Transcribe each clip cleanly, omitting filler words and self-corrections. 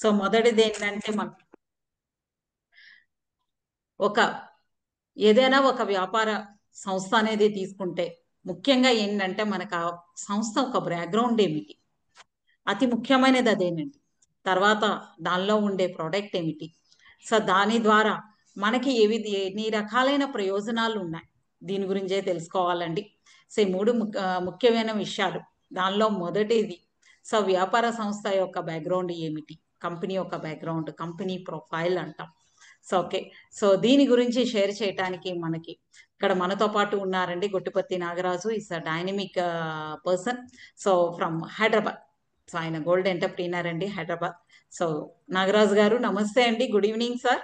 So మొదటిది ఏంటంటే ఒక ఏదైనా ఒక వ్యాపార సంస్థ అనేది తీసుకుంటే ముఖ్యంగా ఏంటంటే మనకు ఆ సంస్థ ఒక బ్యాక్గ్రౌండ్ ఏమిటి, అతి ముఖ్యమైనది అదేనండి. తర్వాత దానిలో ఉండే ప్రోడక్ట్ ఏమిటి, సో దాని ద్వారా మనకి ఎన్ని రకాలైన ప్రయోజనాలు ఉన్నాయి, దీని గురించే తెలుసుకోవాలండి. సో ఈ మూడు ముఖ్యమైన విషయాలు. దానిలో మొదటిది, సో వ్యాపార సంస్థ యొక్క బ్యాక్గ్రౌండ్ ఏమిటి, కంపెనీ యొక్క బ్యాక్గ్రౌండ్, కంపెనీ ప్రొఫైల్ అంటాం. సో ఓకే, సో దీని గురించి షేర్ చేయడానికి మనకి ఇక్కడ మనతో పాటు ఉన్నారండి Gottipati Nagaraju. Is a dynamic person, so from Hyderabad. So ఆయన గోల్డ్ ఎంటర్ప్రీనర్ అండి, హైదరాబాద్. సో నాగరాజు గారు నమస్తే అండి, good evening sir.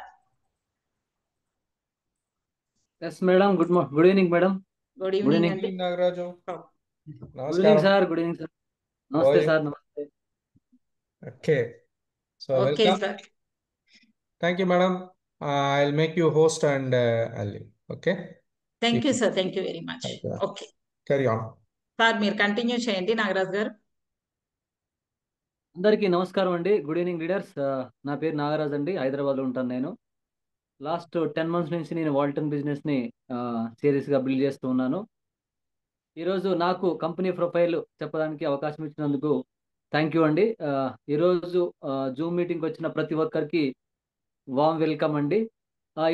Yes madam, good evening madam. Good good evening evening. అండి. నాగరాజు, గుడ్ ఈవినింగ్ నమస్కారం. Sir. Good evening sir. How are నమస్తే you? సార్. నమస్తే. Okay, so okay welcome. Sir. Thank you, madam. I'll make you host and Ali. Okay, thank you you sir, thank you very much. can okay carry on. Sir, మీరు continue చేయండి నాగరాజు గారు. అందరికీ నమస్కారం అండి. Good evening leaders. నా పేరు నాగరాజ్ అండి. హైదరాబాద్లో ఉంటాను నేను. లాస్ట్ 10 months నుంచి నేను వాల్టన్ బిజినెస్ని సీరియస్గా బిల్డ్ చేస్తూ ఉన్నాను. ఈరోజు నాకు కంపెనీ ప్రొఫైల్ చెప్పడానికి అవకాశం ఇచ్చినందుకు థ్యాంక్ యూ అండి. ఈరోజు జూమ్ మీటింగ్కి వచ్చిన ప్రతి ఒక్కరికి వామ్ వెల్కమ్ అండి.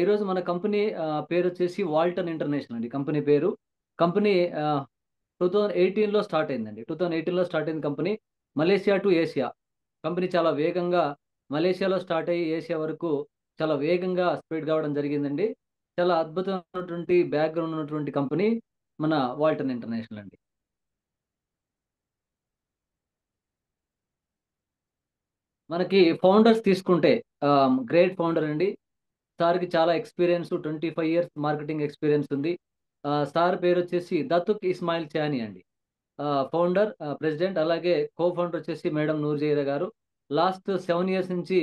ఈరోజు మన కంపెనీ పేరు వచ్చేసి వాల్టన్ ఇంటర్నేషనల్ అండి. కంపెనీ పేరు. కంపెనీ 2018లో స్టార్ట్ అయిందండి. 2018లో స్టార్ట్ అయిన company Malaysia to Asia. Company చాలా వేగంగా మలేషియాలో స్టార్ట్ అయ్యి ఏషియా వరకు చాలా వేగంగా స్ప్రెడ్ కావడం జరిగిందండి. చాలా అద్భుతమైనటువంటి బ్యాక్గ్రౌండ్ ఉన్నటువంటి కంపెనీ మన వాల్టన్ ఇంటర్నేషనల్ అండి. మనకి ఫౌండర్స్ తీసుకుంటే గ్రేట్ ఫౌండర్ అండి. సార్కి చాలా ఎక్స్పీరియన్స్, 25 years మార్కెటింగ్ ఎక్స్పీరియన్స్ ఉంది. సార్ పేరు వచ్చేసి దతుక్ ఇస్మాయిల్ చాని అండి. ఫౌండర్, ప్రెసిడెంట్, అలాగే కో ఫౌండర్ వచ్చేసి మేడం నూర్జైదా గారు. లాస్ట్ 7 years నుంచి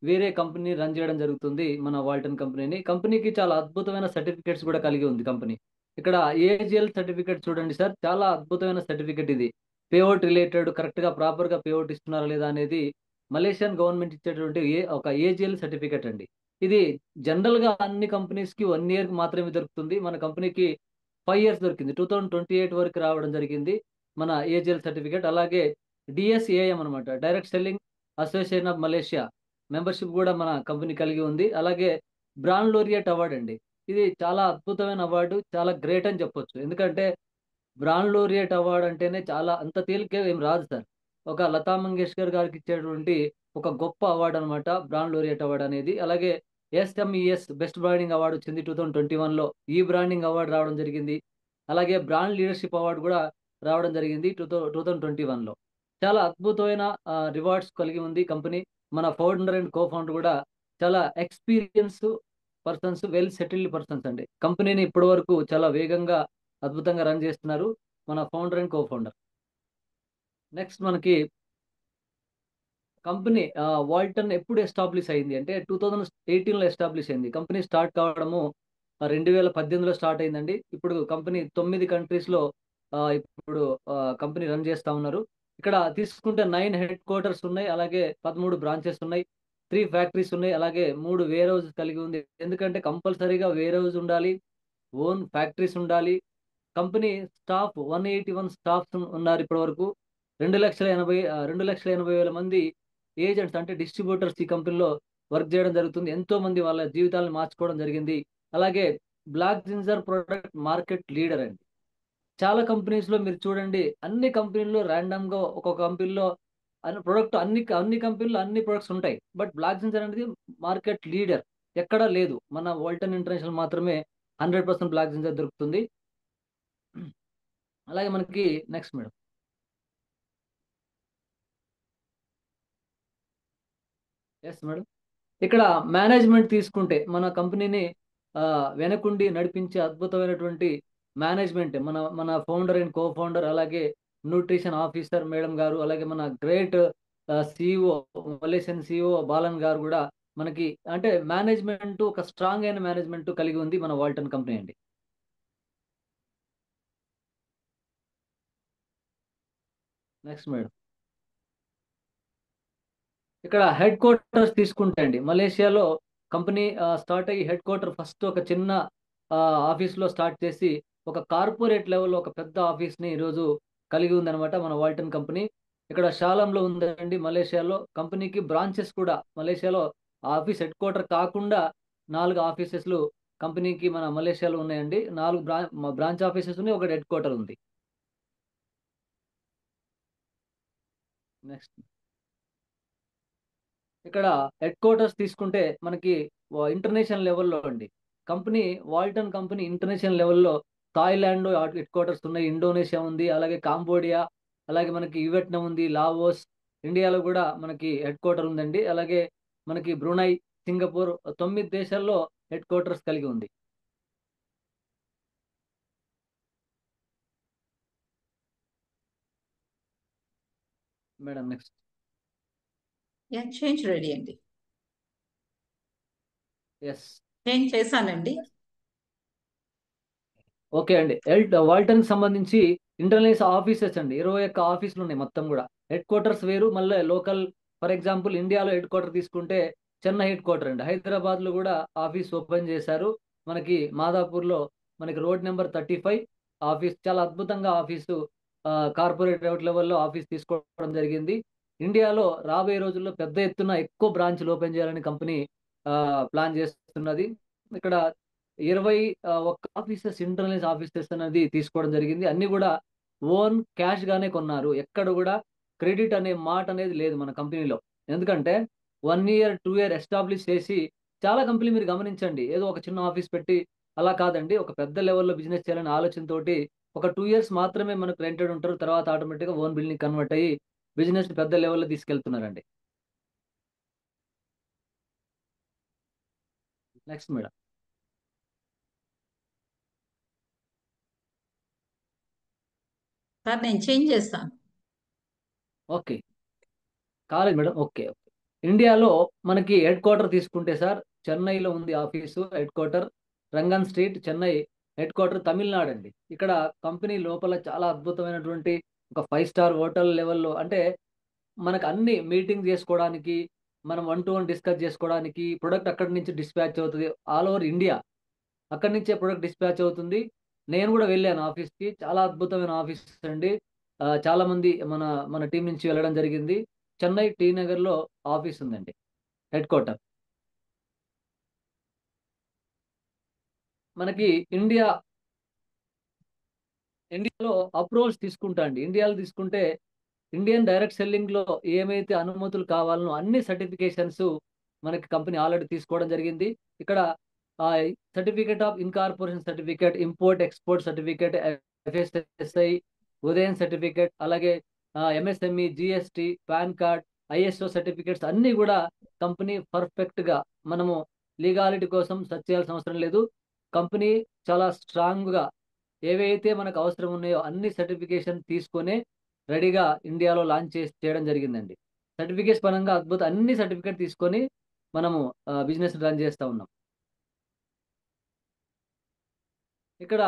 వేరే కంపెనీ రన్ చేయడం జరుగుతుంది, మన వాల్టన్ కంపెనీని. కంపెనీకి చాలా అద్భుతమైన సర్టిఫికేట్స్ కూడా కలిగి ఉంది కంపెనీ. ఇక్కడ ఏజిఎల్ సర్టిఫికేట్ చూడండి సార్, చాలా అద్భుతమైన సర్టిఫికేట్ ఇది. పేఅవుట్ రిలేటెడ్ కరెక్ట్గా ప్రాపర్గా పేఅవుట్ ఇస్తున్నారా లేదా అనేది మలేషియన్ గవర్నమెంట్ ఇచ్చేటువంటి ఒక ఏజిఎల్ సర్టిఫికేట్ అండి. ఇది జనరల్గా అన్ని కంపెనీస్కి 1 year మాత్రమే దొరుకుతుంది. మన కంపెనీకి 5 years దొరికింది. 2028 వరకు రావడం జరిగింది మన ఏజిఎల్ సర్టిఫికేట్. అలాగే డిఎస్ఏఎం అనమాట, direct selling association of Malaysia membership కూడా మన కంపెనీ కలిగి ఉంది. అలాగే బ్రాండ్ లోరియట్ అవార్డ్ అండి. ఇది చాలా అద్భుతమైన అవార్డు, చాలా గ్రేట్ అని చెప్పొచ్చు. ఎందుకంటే బ్రాండ్ లోరియట్ అవార్డ్ అంటేనే చాలా అంత తేలికే ఏం రాదు సార్. ఒక లతా మంగేష్కర్ గారికి ఇచ్చేటువంటి ఒక గొప్ప అవార్డు అనమాట బ్రాండ్ లోరియట్ అవార్డు అనేది. అలాగే ఎస్ఎంఈఎస్ బెస్ట్ బ్రాండింగ్ అవార్డు వచ్చింది 2021లో. ఈ బ్రాండింగ్ అవార్డు రావడం జరిగింది. అలాగే బ్రాండ్ లీడర్షిప్ అవార్డు కూడా రావడం జరిగింది 2021లో. చాలా అద్భుతమైన రివార్డ్స్ కలిగి ఉంది కంపెనీ. మన ఫౌండర్ అండ్ కో ఫౌండర్ కూడా చాలా experience persons, well settled persons అండి. కంపెనీని ఇప్పటి వరకు చాలా వేగంగా అద్భుతంగా రన్ చేస్తున్నారు మన founder and co founder. Next మనకి కంపెనీ వాల్టన్ ఎప్పుడు ఎస్టాబ్లిష్ అయింది అంటే 2018లో ఎస్టాబ్లిష్ అయింది. కంపెనీ స్టార్ట్ కావడము 2018లో స్టార్ట్ అయిందండి. ఇప్పుడు కంపెనీ 9 కంట్రీస్లో ఇప్పుడు కంపెనీ రన్ చేస్తూ ఉన్నారు. ఇక్కడ తీసుకుంటే 9 హెడ్ క్వార్టర్స్ ఉన్నాయి, అలాగే 13 బ్రాంచెస్ ఉన్నాయి, 3 ఫ్యాక్టరీస్ ఉన్నాయి, అలాగే 3 వేర్ హౌస్ కలిగి ఉంది. ఎందుకంటే కంపల్సరీగా వేర్ హౌస్ ఉండాలి, ఓన్ ఫ్యాక్టరీస్ ఉండాలి. కంపెనీ స్టాఫ్ 181 స్టాఫ్స్ ఉన్నారు ఇప్పటి వరకు. 2,80,000 మంది ఏజెంట్స్ అంటే డిస్ట్రిబ్యూటర్స్ ఈ కంపెనీలో వర్క్ చేయడం జరుగుతుంది. ఎంతో మంది వాళ్ళ జీవితాలను మార్చుకోవడం జరిగింది. అలాగే black ginger product market leader అండి. చాలా కంపెనీస్ లో మీరు చూడండి, అన్ని కంపెనీల్లో ర్యాండమ్ గా ఒక్కొక్క కంపెనీలో ప్రొడక్ట్ అన్ని కంపెనీలో అన్ని ప్రొడక్ట్స్ ఉంటాయి. బట్ బ్లాక్ జింజర్ అనేది మార్కెట్ లీడర్ ఎక్కడా లేదు. మన వాల్టన్ ఇంటర్నేషనల్ మాత్రమే 100% బ్లాక్ జింజర్ దొరుకుతుంది. అలాగే మనకి నెక్స్ట్ మేడం. Yes madam. ఇక్కడ మేనేజ్మెంట్ తీసుకుంటే మన కంపెనీని వెనకుండి నడిపించే అద్భుతమైనటువంటి మేనేజ్మెంట్ మన మన ఫౌండర్ అండ్ కో ఫౌండర్, అలాగే న్యూట్రిషన్ ఆఫీసర్ మేడం గారు, అలాగే మన great CEO Malaysian CEO Balan గారు కూడా మనకి అంటే మేనేజ్మెంట్ ఒక స్ట్రాంగ్ అయిన మేనేజ్మెంట్ కలిగి ఉంది మన వాల్టన్ కంపెనీ అండి. Next madam. ఇక్కడ హెడ్ క్వార్టర్స్ తీసుకుంటే అండి, మలేషియాలో కంపెనీ స్టార్ట్ అయ్యి హెడ్ క్వార్టర్ ఫస్ట్ ఒక చిన్న ఆఫీస్లో స్టార్ట్ చేసి ఒక కార్పొరేట్ లెవెల్లో ఒక పెద్ద ఆఫీస్ని ఈరోజు కలిగి ఉందన్నమాట మన వాల్టన్ కంపెనీ. ఇక్కడ షాలంలో ఉందండి మలేషియాలో. కంపెనీకి బ్రాంచెస్ కూడా మలేషియాలో ఆఫీస్ హెడ్ క్వార్టర్ కాకుండా 4 ఆఫీసెస్లు కంపెనీకి మన మలేషియాలో ఉన్నాయండి. 4 బ్రాంచ్ ఆఫీసెస్ ఉన్నాయి, ఒకటి హెడ్ క్వార్టర్ ఉంది. నెక్స్ట్ ఇక్కడ హెడ్ క్వార్టర్స్ తీసుకుంటే మనకి ఇంటర్నేషనల్ లెవెల్లో అండి. కంపెనీ వాల్టన్ కంపెనీ ఇంటర్నేషనల్ లెవెల్లో థాయిలాండ్ హెడ్ క్వార్టర్స్ ఉన్నాయి, ఇండోనేషియా ఉంది, అలాగే కాంబోడియా, అలాగే మనకి వియట్నాం ఉంది, లావోస్, ఇండియాలో కూడా మనకి హెడ్ క్వార్టర్ ఉందండి. అలాగే మనకి బ్రునై, సింగపూర్ 9 దేశాల్లో హెడ్ క్వార్టర్స్ కలిగి ఉంది. Madam next. చేంజ్ రెడీ అండి. ఎస్, చేంజ్ చేశానండి. ఓకే అండి. వాల్టన్ సంబంధించి ఇంటర్నేషనల్ ఆఫీసెస్ అండి 21 ఆఫీసులు ఉన్నాయి మొత్తం కూడా. హెడ్ క్వార్టర్స్ వేరు, మళ్ళీ లోకల్. ఫర్ ఎగ్జాంపుల్ ఇండియాలో హెడ్ క్వార్టర్ తీసుకుంటే చెన్నై హెడ్ క్వార్టర్ అండి. హైదరాబాద్లో కూడా ఆఫీస్ ఓపెన్ చేశారు. మనకి మాదాపూర్లో మనకి రోడ్ నెంబర్ 35 ఆఫీస్, చాలా అద్భుతంగా ఆఫీసు కార్పొరేట్ లెవెల్లో ఆఫీస్ తీసుకోవడం జరిగింది. ఇండియాలో రాబోయే రోజుల్లో పెద్ద ఎత్తున ఎక్కువ బ్రాంచ్లు ఓపెన్ చేయాలని కంపెనీ ప్లాన్ చేస్తున్నది. ఇక్కడ 21 ఆఫీసెస్, ఇంటర్నల్ ఆఫీసెస్ అనేది తీసుకోవడం జరిగింది. అన్ని కూడా ఓన్ క్యాష్ గానే కొన్నారు. ఎక్కడ కూడా క్రెడిట్ అనే మాట అనేది లేదు మన కంపెనీలో. ఎందుకంటే 1 ఇయర్ 2 ఇయర్ ఎస్టాబ్లిష్ చేసి, చాలా కంపెనీ మీరు గమనించండి ఏదో ఒక చిన్న ఆఫీస్ పెట్టి అలా కాదండి, ఒక పెద్ద లెవెల్లో బిజినెస్ చేయాలనే ఆలోచనతోటి ఒక 2 ఇయర్స్ మాత్రమే మనకు రెంటెడ్ ఉంటారు. తర్వాత ఆటోమేటిక్గా ఓన్ బిల్డింగ్ కన్వర్ట్ అయ్యి బిజినెస్ పెద్ద లెవెల్లో తీసుకెళ్తున్నారండి. Next madam. సార్ నేను చేంజ్ చేస్తాను. ఓకే, కాలేదు మేడం. Okay okay. ఇండియాలో మనకి హెడ్ క్వార్టర్ తీసుకుంటే సార్, చెన్నైలో ఉంది office headquarter, Rangan street, Chennai. Headquarter Tamil Nadu అండి. ఇక్కడ కంపెనీ లోపల చాలా అద్భుతమైనటువంటి ఒక 5 స్టార్ హోటల్ లెవెల్లో, అంటే మనకు అన్ని మీటింగ్ చేసుకోవడానికి, మనం 1 to 1 డిస్కస్ చేసుకోవడానికి, ప్రొడక్ట్ అక్కడి నుంచి డిస్పాచ్ అవుతుంది ఆల్ ఓవర్ ఇండియా. అక్కడి నుంచే ప్రొడక్ట్ డిస్పాచ్ అవుతుంది. నేను కూడా వెళ్ళాను ఆఫీస్కి, చాలా అద్భుతమైన ఆఫీస్ అండి. చాలా మంది మన మన టీం నుంచి వెళ్ళడం జరిగింది. చెన్నై టీ నగర్లో ఆఫీస్ ఉందండి, హెడ్ క్వార్టర్. మనకి ఇండియాలో అప్రూవల్స్ తీసుకుంటా అండి. ఇండియాలో తీసుకుంటే ఇండియన్ డైరెక్ట్ సెల్లింగ్ లో ఏమైతే అనుమతులు కావాలనో అన్ని సర్టిఫికేషన్స్ మనకి కంపెనీ ఆల్రెడీ తీసుకోవడం జరిగింది. ఇక్కడ certificate of incorporation certificate, import export certificate, FSSI, Udyam certificate, అలాగే MSME, GST, PAN card, ISO certificates అన్నీ కూడా కంపెనీ పర్ఫెక్ట్ గా, మనము లీగాలిటీ కోసం సెర్చ్ చేయాల్సిన అవసరం లేదు. కంపెనీ చాలా స్ట్రాంగ్ గా ఏవైతే మనకు అవసరం ఉన్నాయో అన్ని సర్టిఫికేషన్ తీసుకొని రెడీగా ఇండియాలో లాంచ్ చేయడం జరిగిందండి. సర్టిఫికేట్స్ పరంగా అన్ని సర్టిఫికేట్ తీసుకొని మనము బిజినెస్ రన్ చేస్తూ ఉన్నాం. ఇక్కడ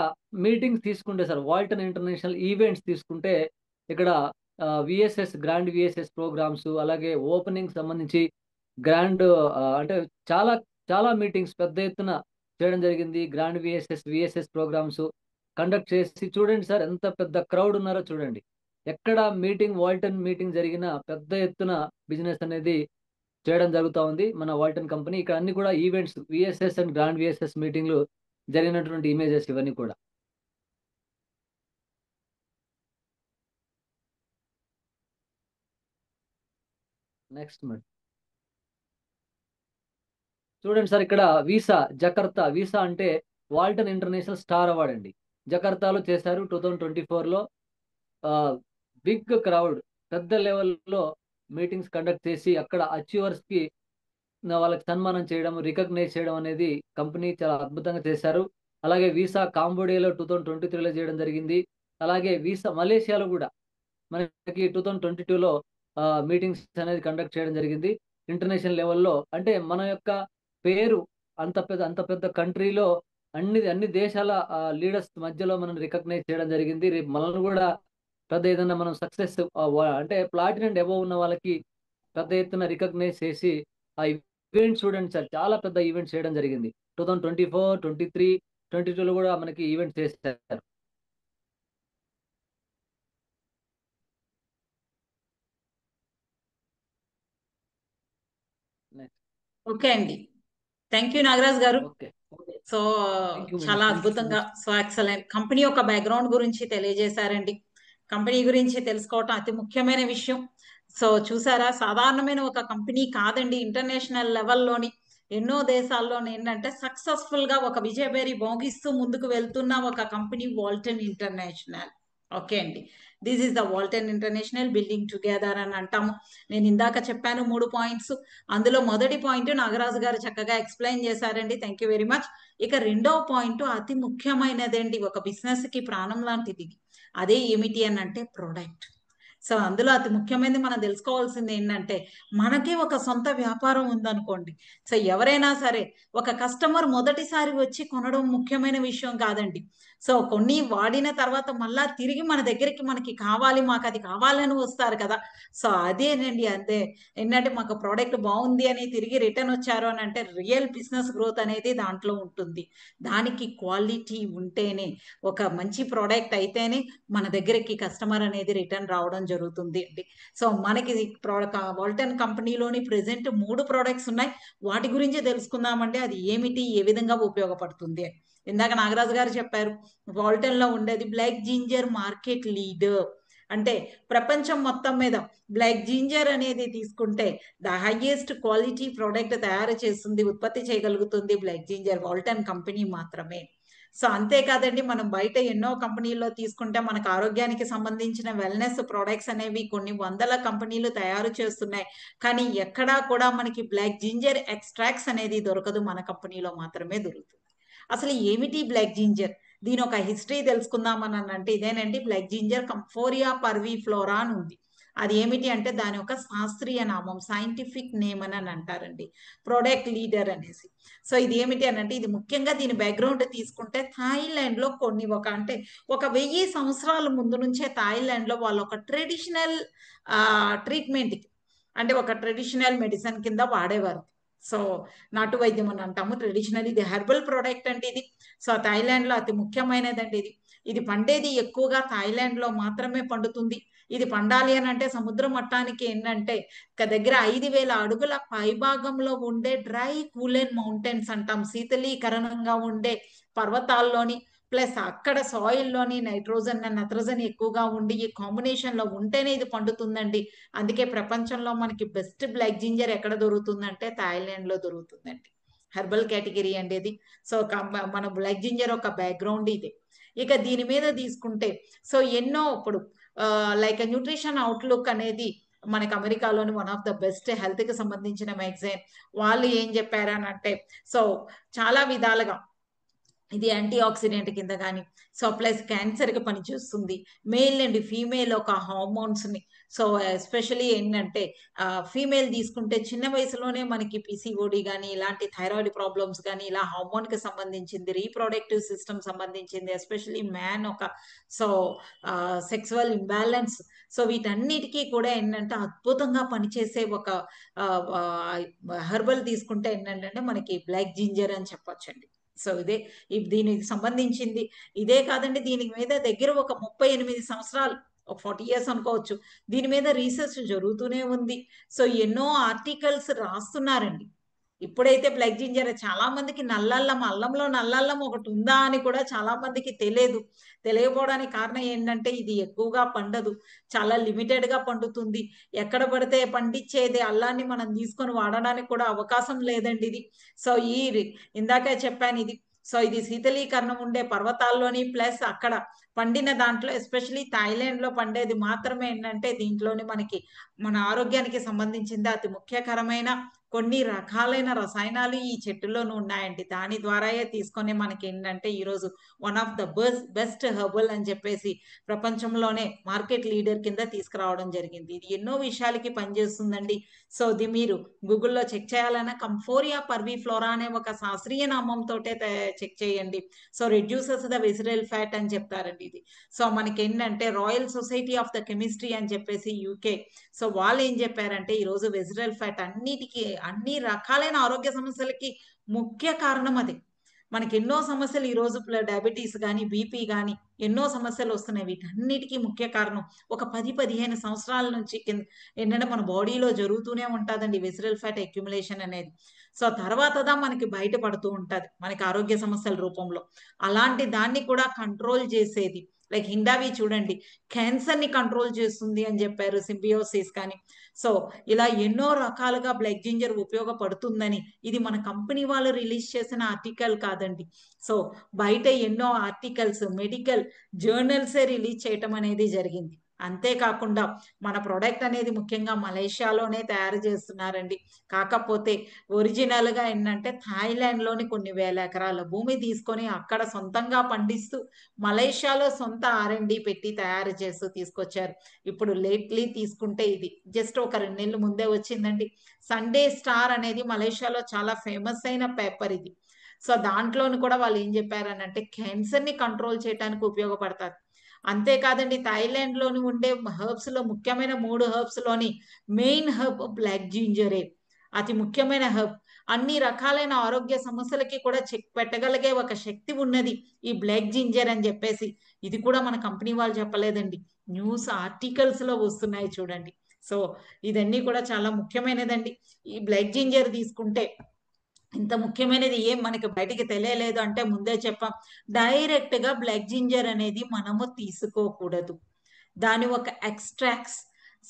మీటింగ్స్ తీసుకుంటే సార్, వాల్టన్ ఇంటర్నేషనల్ ఈవెంట్స్ తీసుకుంటే ఇక్కడ విఎస్ఎస్, గ్రాండ్ విఎస్ఎస్ ప్రోగ్రామ్స్, అలాగే ఓపెనింగ్ సంబంధించి గ్రాండ్, అంటే చాలా చాలా మీటింగ్స్ పెద్ద ఎత్తున చేయడం జరిగింది. గ్రాండ్ విఎస్ఎస్ ప్రోగ్రామ్స్ కండక్ట్ చేసి, చూడండి సార్ ఎంత పెద్ద క్రౌడ్ ఉన్నారో చూడండి. ఎక్కడ వాల్టన్ మీటింగ్ జరిగినా పెద్ద ఎత్తున బిజినెస్ అనేది చేయడం జరుగుతూ ఉంది మన వాల్టన్ కంపెనీ. ఇక్కడ అన్ని కూడా events, VSS and grand VSS మీటింగ్లు జరిగినటువంటి ఇమేజెస్ ఇవన్నీ కూడా. నెక్స్ట్ మేడం, చూడండి సార్ ఇక్కడ వీసా జకర్తా. వీసా అంటే వాల్టన్ ఇంటర్నేషనల్ స్టార్ అవార్డ్ అండి. జకర్తాలో చేశారు 2024లో. బిగ్ క్రౌడ్, పెద్ద లెవెల్లో మీటింగ్స్ కండక్ట్ చేసి అక్కడ అచీవర్స్ కి వాళ్ళకి సన్మానం చేయడం, రికగ్నైజ్ చేయడం అనేది కంపెనీ చాలా అద్భుతంగా చేశారు. అలాగే వీసా కాంబోడియాలో 2023లో చేయడం జరిగింది. అలాగే వీసా మలేషియాలో కూడా మనకి 2022లో మీటింగ్స్ అనేది కండక్ట్ చేయడం జరిగింది ఇంటర్నేషనల్ లెవెల్లో. అంటే మన యొక్క పేరు అంత పెద్ద కంట్రీలో అన్ని దేశాల లీడర్స్ మధ్యలో మనం రికగ్నైజ్ చేయడం జరిగింది. రేపు మనల్ని కూడా పెద్ద ఏదైనా మనం సక్సెస్, అంటే ప్లాటినం అబోవ్ ఉన్న వాళ్ళకి పెద్ద ఎత్తున రికగ్నైజ్ చేసి ఆ ఈవెంట్ చూడండి సార్, చాలా పెద్ద ఈవెంట్స్ చేయడం జరిగింది. 2024, 23, 22లో కూడా మనకి ఈవెంట్స్ చేశారు. ఓకే అండి, థ్యాంక్ యూ నాగరాజ్ గారు. Okay. So thank you madam, చాలా థ్యాంక్ యూ సో అద్భుతంగా, మచ్. సో ఎక్సలెంట్ కంపెనీ యొక్క బ్యాక్గ్రౌండ్ గురించి తెలియజేశారండి. కంపెనీ గురించి తెలుసుకోవటం అతి ముఖ్యమైన విషయం. సో చూసారా, సాధారణమైన ఒక కంపెనీ కాదండి, ఇంటర్నేషనల్ లెవెల్లోని ఎన్నో దేశాల్లోని ఏంటంటే సక్సెస్ఫుల్ గా ఒక విజయబేరి మోగిస్తూ ముందుకు వెళ్తున్న ఒక కంపెనీ వాల్టన్ ఇంటర్నేషనల్. ఓకే అండి, this is the Walton international building together అని అంటాము. నేను ఇందాక చెప్పాను 3 పాయింట్స్. అందులో మొదటి పాయింట్ నాగరాజు గారు చక్కగా ఎక్స్ప్లెయిన్ చేశారండి, థ్యాంక్ యూ వెరీ మచ్. ఇక రెండవ పాయింట్ అతి ముఖ్యమైనదండి, ఒక బిజినెస్ కి ప్రాణం లాంటిది. అదే ఏమిటి అని అంటే ప్రొడక్ట్. సో అందులో అతి ముఖ్యమైనది మనం తెలుసుకోవాల్సింది ఏంటంటే, మనకే ఒక సొంత వ్యాపారం ఉందనుకోండి, సో ఎవరైనా సరే ఒక కస్టమర్ మొదటిసారి వచ్చి కొనడం ముఖ్యమైన విషయం కాదండి. సో కొన్ని వాడిన తర్వాత మళ్ళా తిరిగి మన దగ్గరికి మనకి కావాలి, మాకు అది కావాలని వస్తారు కదా. సో అదేనండి, అంతే. ఏంటంటే మాకు ప్రోడక్ట్ బాగుంది అని తిరిగి రిటర్న్ వచ్చారు అని అంటే రియల్ బిజినెస్ గ్రోత్ అనేది దాంట్లో ఉంటుంది. దానికి క్వాలిటీ ఉంటేనే, ఒక మంచి ప్రోడక్ట్ అయితేనే మన దగ్గరికి కస్టమర్ అనేది రిటర్న్ రావడం జరుగుతుంది అండి. సో మనకి వాల్టన్ కంపెనీలోని ప్రెసెంట్ 3 ప్రోడక్ట్స్ ఉన్నాయి. వాటి గురించి తెలుసుకుందామంటే అది ఏమిటి, ఏ విధంగా ఉపయోగపడుతుంది అని. ఇందాక నాగరాజు గారు చెప్పారు, వాల్టన్ లో ఉండేది బ్లాక్ జింజర్ మార్కెట్ లీడర్. అంటే ప్రపంచం మొత్తం మీద బ్లాక్ జింజర్ అనేది తీసుకుంటే ద హైయెస్ట్ క్వాలిటీ ప్రోడక్ట్ తయారు చేస్తుంది, ఉత్పత్తి చేయగలుగుతుంది బ్లాక్ జింజర్ వాల్టన్ కంపెనీ మాత్రమే. సో అంతేకాదండి, మనం బయట ఎన్నో కంపెనీల్లో తీసుకుంటే మనకు ఆరోగ్యానికి సంబంధించిన వెల్నెస్ ప్రోడక్ట్స్ అనేవి కొన్ని వందల కంపెనీలు తయారు చేస్తున్నాయి. కానీ ఎక్కడా కూడా మనకి బ్లాక్ జింజర్ ఎక్స్ట్రాక్ట్స్ అనేది దొరకదు, మన కంపెనీలో మాత్రమే దొరుకుతుంది. అసలు ఏమిటి బ్లాక్ జింజర్, దీని ఒక హిస్టరీ తెలుసుకుందామని అంటే ఇదేనండి, బ్లాక్ జింజర్ కంఫోరియా పర్విఫ్లోరా అని ఉంది. అది ఏమిటి అంటే దాని యొక్క శాస్త్రీయ నామం, సైంటిఫిక్ నేమ్ అని అంటారండి, ప్రొడక్ట్ లీడర్ అనేసి. సో ఇది ఏమిటి అని అంటే, ఇది ముఖ్యంగా దీని బ్యాక్గ్రౌండ్ తీసుకుంటే థాయిలాండ్ లో కొన్ని అంటే ఒక 1000 సంవత్సరాల ముందు నుంచే థాయిలాండ్ లో వాళ్ళు ఒక ట్రెడిషనల్ ట్రీట్మెంట్, అంటే ఒక ట్రెడిషనల్ మెడిసిన్ కింద వాడేవారు. సో నాటు వైద్యం అని అంటాము, ట్రెడిషనల్, ఇది హెర్బల్ ప్రోడక్ట్ అంటే ఇది. సో థాయిలాండ్ లో అతి ముఖ్యమైనదండి ఇది. ఇది పండేది ఎక్కువగా థాయిలాండ్ లో మాత్రమే పండుతుంది. ఇది పండాలి అని అంటే సముద్ర మట్టానికి ఏంటంటే దగ్గర 5000 అడుగుల పైభాగంలో ఉండే డ్రై కూలెన్ మౌంటైన్స్ అంటాం, శీతలీకరణంగా ఉండే పర్వతాల్లోని, ప్లస్ అక్కడ సాయిల్లోని నైట్రోజన్ అండ్ నత్రజని ఎక్కువగా ఉండి ఈ కాంబినేషన్ లో ఉంటేనే ఇది పండుతుందండి. అందుకే ప్రపంచంలో మనకి బెస్ట్ బ్లాక్ జింజర్ ఎక్కడ దొరుకుతుందంటే థాయిలాండ్ లో దొరుకుతుందండి. హెర్బల్ కేటగిరీ అండి ఇది. సో మన బ్లాక్ జింజర్ ఒక బ్యాక్గ్రౌండ్ ఇది. ఇక దీని మీద తీసుకుంటే సో ఎన్నో ఇప్పుడు లైక్ న్యూట్రిషన్ అవుట్లుక్ అనేది మనకి అమెరికాలోని one of the best health కి సంబంధించిన మ్యాగజైన్. వాళ్ళు ఏం చెప్పారనంటే, సో చాలా విధాలుగా ఇది యాంటీ ఆక్సిడెంట్ కింద కానీ, సో ప్లస్ క్యాన్సర్ కి పనిచేస్తుంది. మేల్ అండ్ ఫీమేల్ ఒక హార్మోన్స్ ని, సో ఎస్పెషలీ ఏంటంటే ఫీమేల్ తీసుకుంటే చిన్న వయసులోనే మనకి పిసిఓడి కానీ ఇలాంటి థైరాయిడ్ ప్రాబ్లమ్స్ కానీ ఇలా హార్మోన్ కి సంబంధించింది, రీప్రొడక్టివ్ సిస్టమ్ సంబంధించింది, ఎస్పెషలీ మ్యాన్ ఒక సో సెక్సువల్ ఇంబ్యాలెన్స్, సో వీటన్నిటికీ కూడా ఏంటంటే అద్భుతంగా పనిచేసే ఒక హెర్బల్ తీసుకుంటే ఏంటంటే మనకి బ్లాక్ జింజర్ అని చెప్పొచ్చండి. సో ఇదే దీనికి సంబంధించింది. ఇదే కాదండి, దీని మీద దగ్గర ఒక 38 సంవత్సరాలు, ఒక 40 ఇయర్స్ అనుకోవచ్చు, దీని మీద రీసెర్చ్ జరుగుతూనే ఉంది. సో ఎన్నో ఆర్టికల్స్ రాస్తున్నారండి. ఇప్పుడైతే బ్లాక్ జింజర్ చాలా మందికి నల్లల్లం, అల్లంలో నల్లల్లం ఒకటి ఉందా అని కూడా చాలా మందికి తెలియదు. తెలియకపోవడానికి కారణం ఏంటంటే ఇది ఎక్కువగా పండదు, చాలా లిమిటెడ్ గా పండుతుంది. ఎక్కడ పడితే పండించేది అల్లాన్ని మనం తీసుకొని వాడడానికి కూడా అవకాశం లేదండి ఇది. సో ఇందాకే చెప్పాను ఇది. సో ఇది శీతలీకరణం ఉండే పర్వతాల్లోని, ప్లస్ అక్కడ పండిన దాంట్లో ఎస్పెషలీ థాయిలాండ్ లో పండేది మాత్రమే ఏంటంటే దీంట్లోని మనకి మన ఆరోగ్యానికి సంబంధించింది అతి ముఖ్యకరమైన కొన్ని రకాలైన రసాయనాలు ఈ చెట్టులోనూ ఉన్నాయండి. దాని ద్వారాయే తీసుకొని మనకి ఏంటంటే ఈరోజు one of the best herbal అని చెప్పేసి ప్రపంచంలోనే మార్కెట్ లీడర్ కింద తీసుకురావడం జరిగింది. ఇది ఎన్నో విషయాలకి పనిచేస్తుందండి. సో ఇది మీరు గూగుల్లో చెక్ చేయాలన్నా కంఫోరియా పర్విఫ్లోరా అనే ఒక శాస్త్రీయ నామంతో చెక్ చేయండి. So reduces the visceral fat అని చెప్తారండి ఇది. సో మనకి ఏంటంటే royal society of the chemistry అని చెప్పేసి యూకే, సో వాళ్ళు ఏం చెప్పారంటే ఈరోజు వెజిటల్ ఫ్యాట్ అన్ని రకాలైన ఆరోగ్య సమస్యలకి ముఖ్య కారణం అది. మనకి ఎన్నో సమస్యలు ఈ రోజు డయాబెటీస్ కానీ బీపీ కానీ ఎన్నో సమస్యలు వస్తున్నాయి. వీటన్నిటికీ ముఖ్య కారణం ఒక 10-15 సంవత్సరాల నుంచి ఏంటంటే మన బాడీలో జరుగుతూనే ఉంటుందండి వెజిటల్ ఫ్యాట్ అక్యుములేషన్ అనేది. సో తర్వాతదా మనకి బయటపడుతూ ఉంటది మనకి ఆరోగ్య సమస్యల రూపంలో. అలాంటి దాన్ని కూడా కంట్రోల్ చేసేది లైక్ హిండావి చూడండి, క్యాన్సర్ ని కంట్రోల్ చేస్తుంది అని చెప్పారు, సింబియోసిస్ కానీ. సో ఇలా ఎన్నో రకాలుగా బ్లాక్ జింజర్ ఉపయోగపడుతుందని ఇది మన కంపెనీ వాళ్ళు రిలీజ్ చేసిన ఆర్టికల్ కాదండి. సో బయట ఎన్నో ఆర్టికల్స్ మెడికల్ జర్నల్సే రిలీజ్ చేయటం అనేది జరిగింది. అంతేకాకుండా మన ప్రొడక్ట్ అనేది ముఖ్యంగా మలేషియాలోనే తయారు చేస్తున్నారండి. కాకపోతే ఒరిజినల్ గా ఏంటంటే థాయిలాండ్ లోని కొన్ని వేల ఎకరాల భూమి తీసుకొని అక్కడ సొంతంగా పండిస్తూ మలేషియాలో సొంత R&D పెట్టి తయారు చేస్తూ తీసుకొచ్చారు. ఇప్పుడు లేట్లీ తీసుకుంటే ఇది జస్ట్ ఒక 2 నెలల ముందే వచ్చిందండి. సండే స్టార్ అనేది మలేషియాలో చాలా ఫేమస్ అయిన పేపర్ ఇది. సో దాంట్లోని కూడా వాళ్ళు ఏం చెప్పారని అంటే క్యాన్సర్ ని కంట్రోల్ చేయడానికి ఉపయోగపడతారు. అంతేకాదండి థాయిలాండ్ లోని ఉండే హెర్బ్స్ లో ముఖ్యమైన 3 హెర్బ్స్ లోని మెయిన్ హెర్బ్ బ్లాక్ జింజరే, అతి ముఖ్యమైన హెర్బ్. అన్ని రకాలైన ఆరోగ్య సమస్యలకి కూడా చెక్ పెట్టగలిగే ఒక శక్తి ఉన్నది ఈ బ్లాక్ జింజర్ అని చెప్పేసి. ఇది కూడా మన కంపెనీ వాళ్ళు చెప్పలేదండి, న్యూస్ ఆర్టికల్స్ లో వస్తున్నాయి చూడండి. సో ఇదన్నీ కూడా చాలా ముఖ్యమైనదండి. ఈ బ్లాక్ జింజర్ తీసుకుంటే ఇంత ముఖ్యమైనది ఏం మనకి బయటికి తెలియలేదు అంటే ముందే చెప్పాం, డైరెక్ట్ గా బ్లాక్ జింజర్ అనేది మనము తీసుకోకూడదు. దాని ఒక ఎక్స్ట్రాక్ట్స్.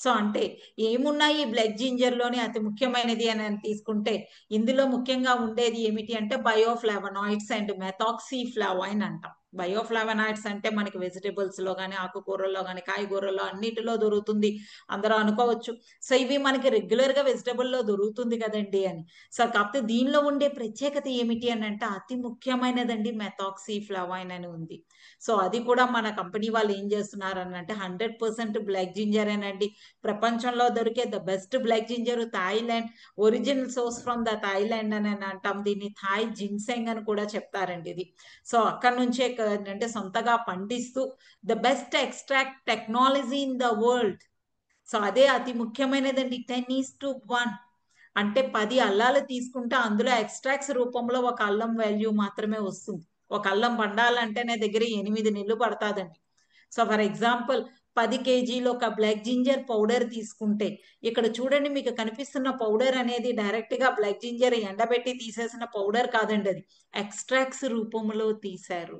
సో అంటే ఏమున్నాయి బ్లాక్ జింజర్ లోని అతి ముఖ్యమైనది అని తీసుకుంటే ఇందులో ముఖ్యంగా ఉండేది ఏమిటి అంటే బయోఫ్లావనాయిడ్స్ అండ్ మెథాక్సిఫ్లావైన్ అంటాం. బయోఫ్లావనాయిడ్స్ అంటే మనకి వెజిటేబుల్స్ లో కానీ ఆకుకూరల్లో కానీ కాయగూరల్లో అన్నిటిలో దొరుకుతుంది అందరూ అనుకోవచ్చు. సో ఇవి మనకి రెగ్యులర్ గా వెజిటేబుల్లో దొరుకుతుంది కదండి అని. సో కాకపోతే దీనిలో ఉండే ప్రత్యేకత ఏమిటి అని అంటే అతి ముఖ్యమైనదండి మెథాక్సిఫ్లావైన్ అని ఉంది. సో అది కూడా మన కంపెనీ వాళ్ళు ఏం చేస్తున్నారు అని అంటే 100% బ్లాక్ జింజర్ అండి. ప్రపంచంలో దొరికే the best black ginger Thailand, original source from the Thailand అని అంటాం. దీన్ని థాయ్ జిన్సెంగ్ అని కూడా చెప్తారండి ఇది. సో అక్కడ నుంచే అంటే సొంతగా పండిస్తూ the best extract technology in the world. So అదే అతి ముఖ్యమైనదండి. 10:1 అంటే 10 అల్లాలు తీసుకుంటే అందులో ఎక్స్ట్రాక్ట్స్ రూపంలో ఒక అల్లం వాల్యూ మాత్రమే వస్తుంది. ఒక అల్లం పండాలంటేనే దగ్గర 8 నెలలు పడతాదండి. సో ఫర్ ఎగ్జాంపుల్ 10 కేజీలు ఒక బ్లాక్ జింజర్ పౌడర్ తీసుకుంటే ఇక్కడ చూడండి మీకు కనిపిస్తున్న పౌడర్ అనేది డైరెక్ట్ గా బ్లాక్ జింజర్ ఎండబెట్టి తీసేసిన పౌడర్ కాదండి, అది ఎక్స్ట్రాక్ట్స్ రూపంలో తీశారు.